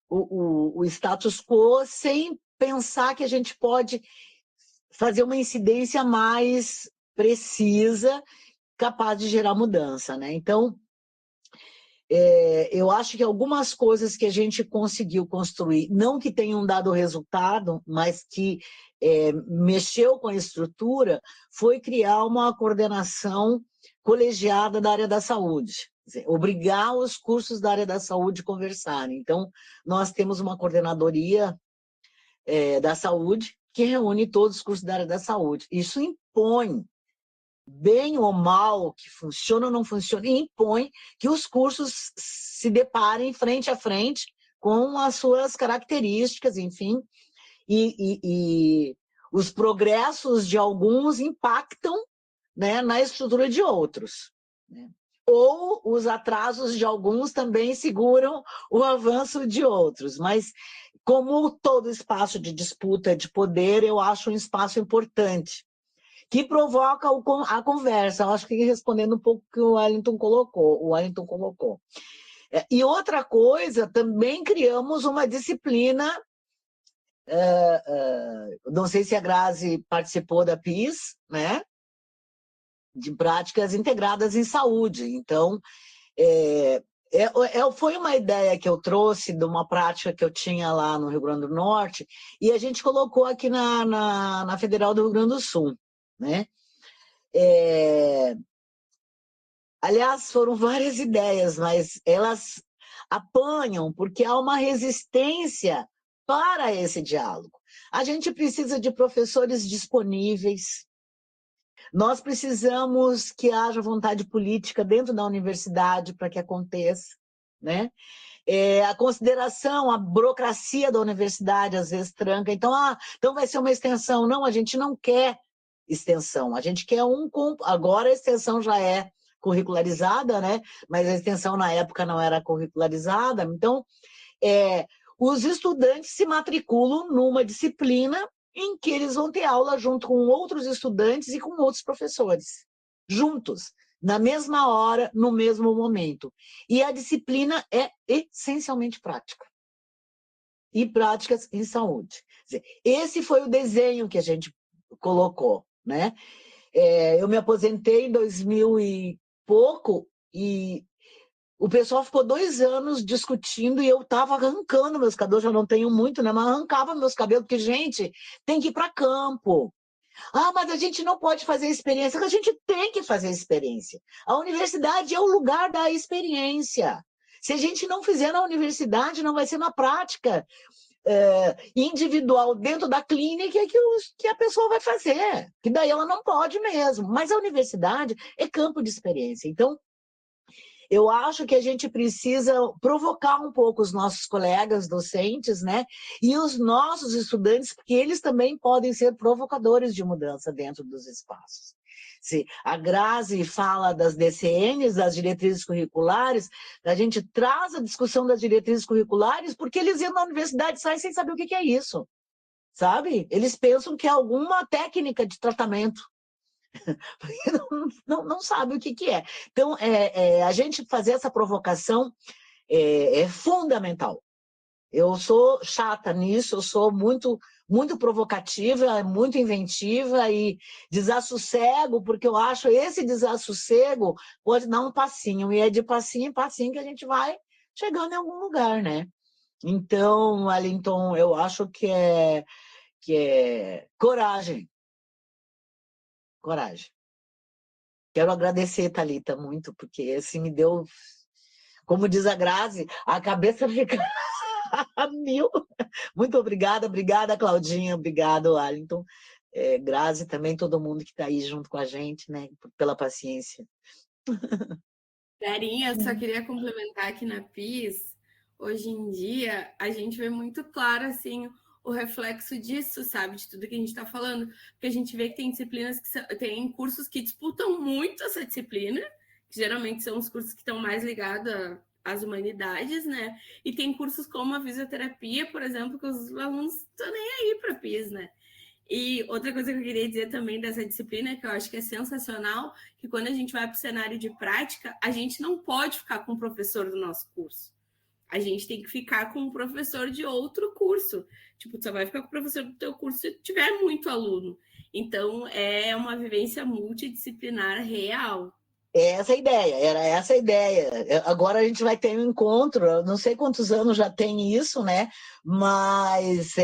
[SPEAKER 4] o status quo sem pensar que a gente pode fazer uma incidência mais precisa, capaz de gerar mudança, né? Então, eu acho que algumas coisas que a gente conseguiu construir, não que tenham dado resultado, mas que mexeu com a estrutura, foi criar uma coordenação colegiada da área da saúde. Quer dizer, obrigar os cursos da área da saúde a conversarem. Então, nós temos uma coordenadoria da saúde que reúne todos os cursos da área da saúde. Isso impõe, bem ou mal, que funciona ou não funciona, e impõe que os cursos se deparem frente a frente com as suas características, enfim, e os progressos de alguns impactam, né, na estrutura de outros, né? Ou os atrasos de alguns também seguram o avanço de outros, mas como todo espaço de disputa de poder, eu acho um espaço importante, que provoca a conversa. Eu acho que respondendo um pouco o que o Wellington colocou. E outra coisa, também criamos uma disciplina, não sei se a Grazi participou da PIS, né? De práticas integradas em saúde. Então, foi uma ideia que eu trouxe de uma prática que eu tinha lá no Rio Grande do Norte, e a gente colocou aqui na Federal do Rio Grande do Sul, né? Aliás, foram várias ideias, mas elas apanham porque há uma resistência para esse diálogo. A gente precisa de professores disponíveis, nós precisamos que haja vontade política dentro da universidade para que aconteça, né? A consideração, a burocracia da universidade às vezes tranca. Então, então vai ser uma extensão. Não, a gente não quer extensão. A gente quer agora a extensão já é curricularizada, né? Mas a extensão na época não era curricularizada. Então, os estudantes se matriculam numa disciplina em que eles vão ter aula junto com outros estudantes e com outros professores, juntos, na mesma hora, no mesmo momento. E a disciplina é essencialmente prática. E práticas em saúde. Esse foi o desenho que a gente colocou, né? Eu me aposentei em 2000 e pouco, e o pessoal ficou 2 anos discutindo e eu estava arrancando meus cabelos, já não tenho muito, né? Mas arrancava meus cabelos, porque, gente, tem que ir para campo. Mas a gente não pode fazer experiência. A gente tem que fazer experiência. A universidade é o lugar da experiência. Se a gente não fizer na universidade, não vai ser na prática individual dentro da clínica que a pessoa vai fazer. Que daí ela não pode mesmo. Mas a universidade é campo de experiência. Então, eu acho que a gente precisa provocar um pouco os nossos colegas docentes, né? E os nossos estudantes, porque eles também podem ser provocadores de mudança dentro dos espaços. Se a Grazi fala das DCNs, das diretrizes curriculares, a gente traz a discussão das diretrizes curriculares porque eles iam na universidade e saem sem saber o que é isso, sabe? Eles pensam que é alguma técnica de tratamento. Não sabe o que é. Então, a gente fazer essa provocação é fundamental. Eu sou chata nisso, eu sou muito, muito provocativa, muito inventiva e desassossego, porque eu acho esse desassossego pode dar um passinho, e é de passinho em passinho que a gente vai chegando em algum lugar, né? Então, Wellington, eu acho que é coragem. Coragem. Quero agradecer, Thalita, muito, porque assim me deu, como diz a Grazi, a cabeça fica a mil. Muito obrigada, Claudinha, obrigado, Wellington. Grazi também, todo mundo que está aí junto com a gente, né, pela paciência.
[SPEAKER 3] Darinha, só queria complementar aqui na PIS, hoje em dia, a gente vê muito claro, assim, o reflexo disso, sabe, de tudo que a gente está falando, porque a gente vê que tem disciplinas tem cursos que disputam muito essa disciplina, que geralmente são os cursos que estão mais ligados as humanidades, né? E tem cursos como a fisioterapia, por exemplo, que os alunos estão nem aí para PIS, né? E outra coisa que eu queria dizer também dessa disciplina, que eu acho que é sensacional, que quando a gente vai para o cenário de prática, a gente não pode ficar com o professor do nosso curso. A gente tem que ficar com o professor de outro curso. Tipo, você vai ficar com o professor do teu curso se tiver muito aluno. Então, é uma vivência multidisciplinar real.
[SPEAKER 4] Essa a ideia, era essa a ideia. Agora a gente vai ter um encontro, eu não sei quantos anos já tem isso, né? Mas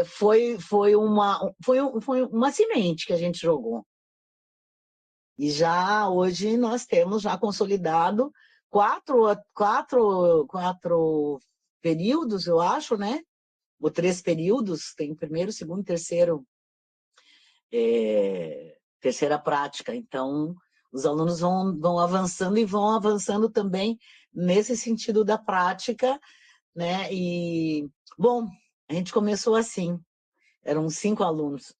[SPEAKER 4] foi uma semente que a gente jogou. E já hoje nós temos já consolidado quatro períodos, eu acho, né? Ou 3 períodos, tem primeiro, segundo, terceiro, terceira prática. Então, os alunos vão avançando e vão avançando também nesse sentido da prática, né? E, bom, a gente começou assim, eram 5 alunos.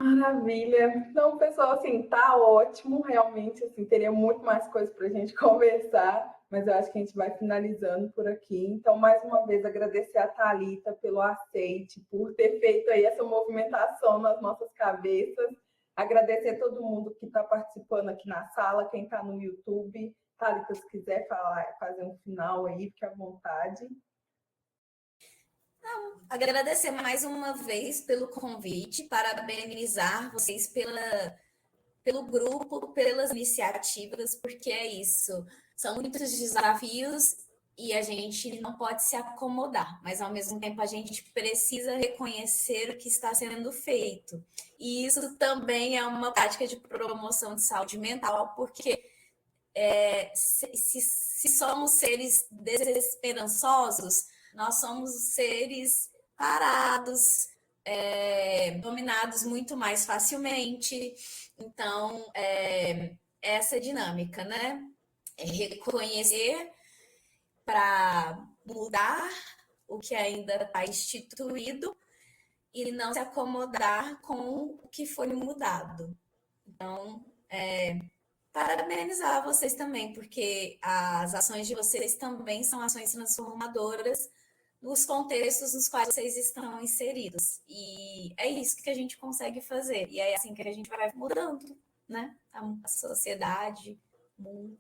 [SPEAKER 2] Maravilha. Então, pessoal, assim, tá ótimo, realmente, assim, teria muito mais coisa para a gente conversar, mas eu acho que a gente vai finalizando por aqui. Então, mais uma vez, agradecer a Thalita pelo aceite, por ter feito aí essa movimentação nas nossas cabeças. Agradecer a todo mundo que está participando aqui na sala, quem está no YouTube. Thalita, se quiser falar, fazer um final aí, fique à vontade.
[SPEAKER 1] Agradecer mais uma vez pelo convite, parabenizar vocês pelo grupo, pelas iniciativas, porque é isso. São muitos desafios e a gente não pode se acomodar, mas ao mesmo tempo a gente precisa reconhecer o que está sendo feito. E isso também é uma prática de promoção de saúde mental, porque se somos seres desesperançosos, nós somos seres parados, dominados muito mais facilmente. Então, essa dinâmica, né? Reconhecer para mudar o que ainda está instituído e não se acomodar com o que foi mudado. Então, parabenizar vocês também, porque as ações de vocês também são ações transformadoras nos contextos nos quais vocês estão inseridos. E é isso que a gente consegue fazer. E é assim que a gente vai mudando, né? A sociedade, o mundo.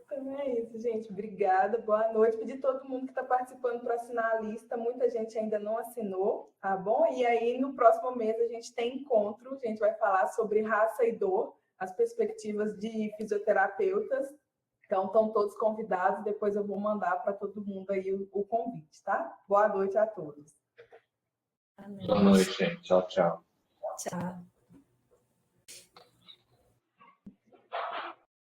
[SPEAKER 2] Então é isso, gente. Obrigada, boa noite. Pedir todo mundo que está participando para assinar a lista. Muita gente ainda não assinou, tá bom? E aí, no próximo mês, a gente tem encontro. A gente vai falar sobre raça e dor, as perspectivas de fisioterapeutas. Então, estão todos convidados. Depois eu vou mandar para todo mundo aí o convite, tá? Boa noite a todos.
[SPEAKER 5] Boa noite, gente. Tchau, tchau.
[SPEAKER 1] Tchau.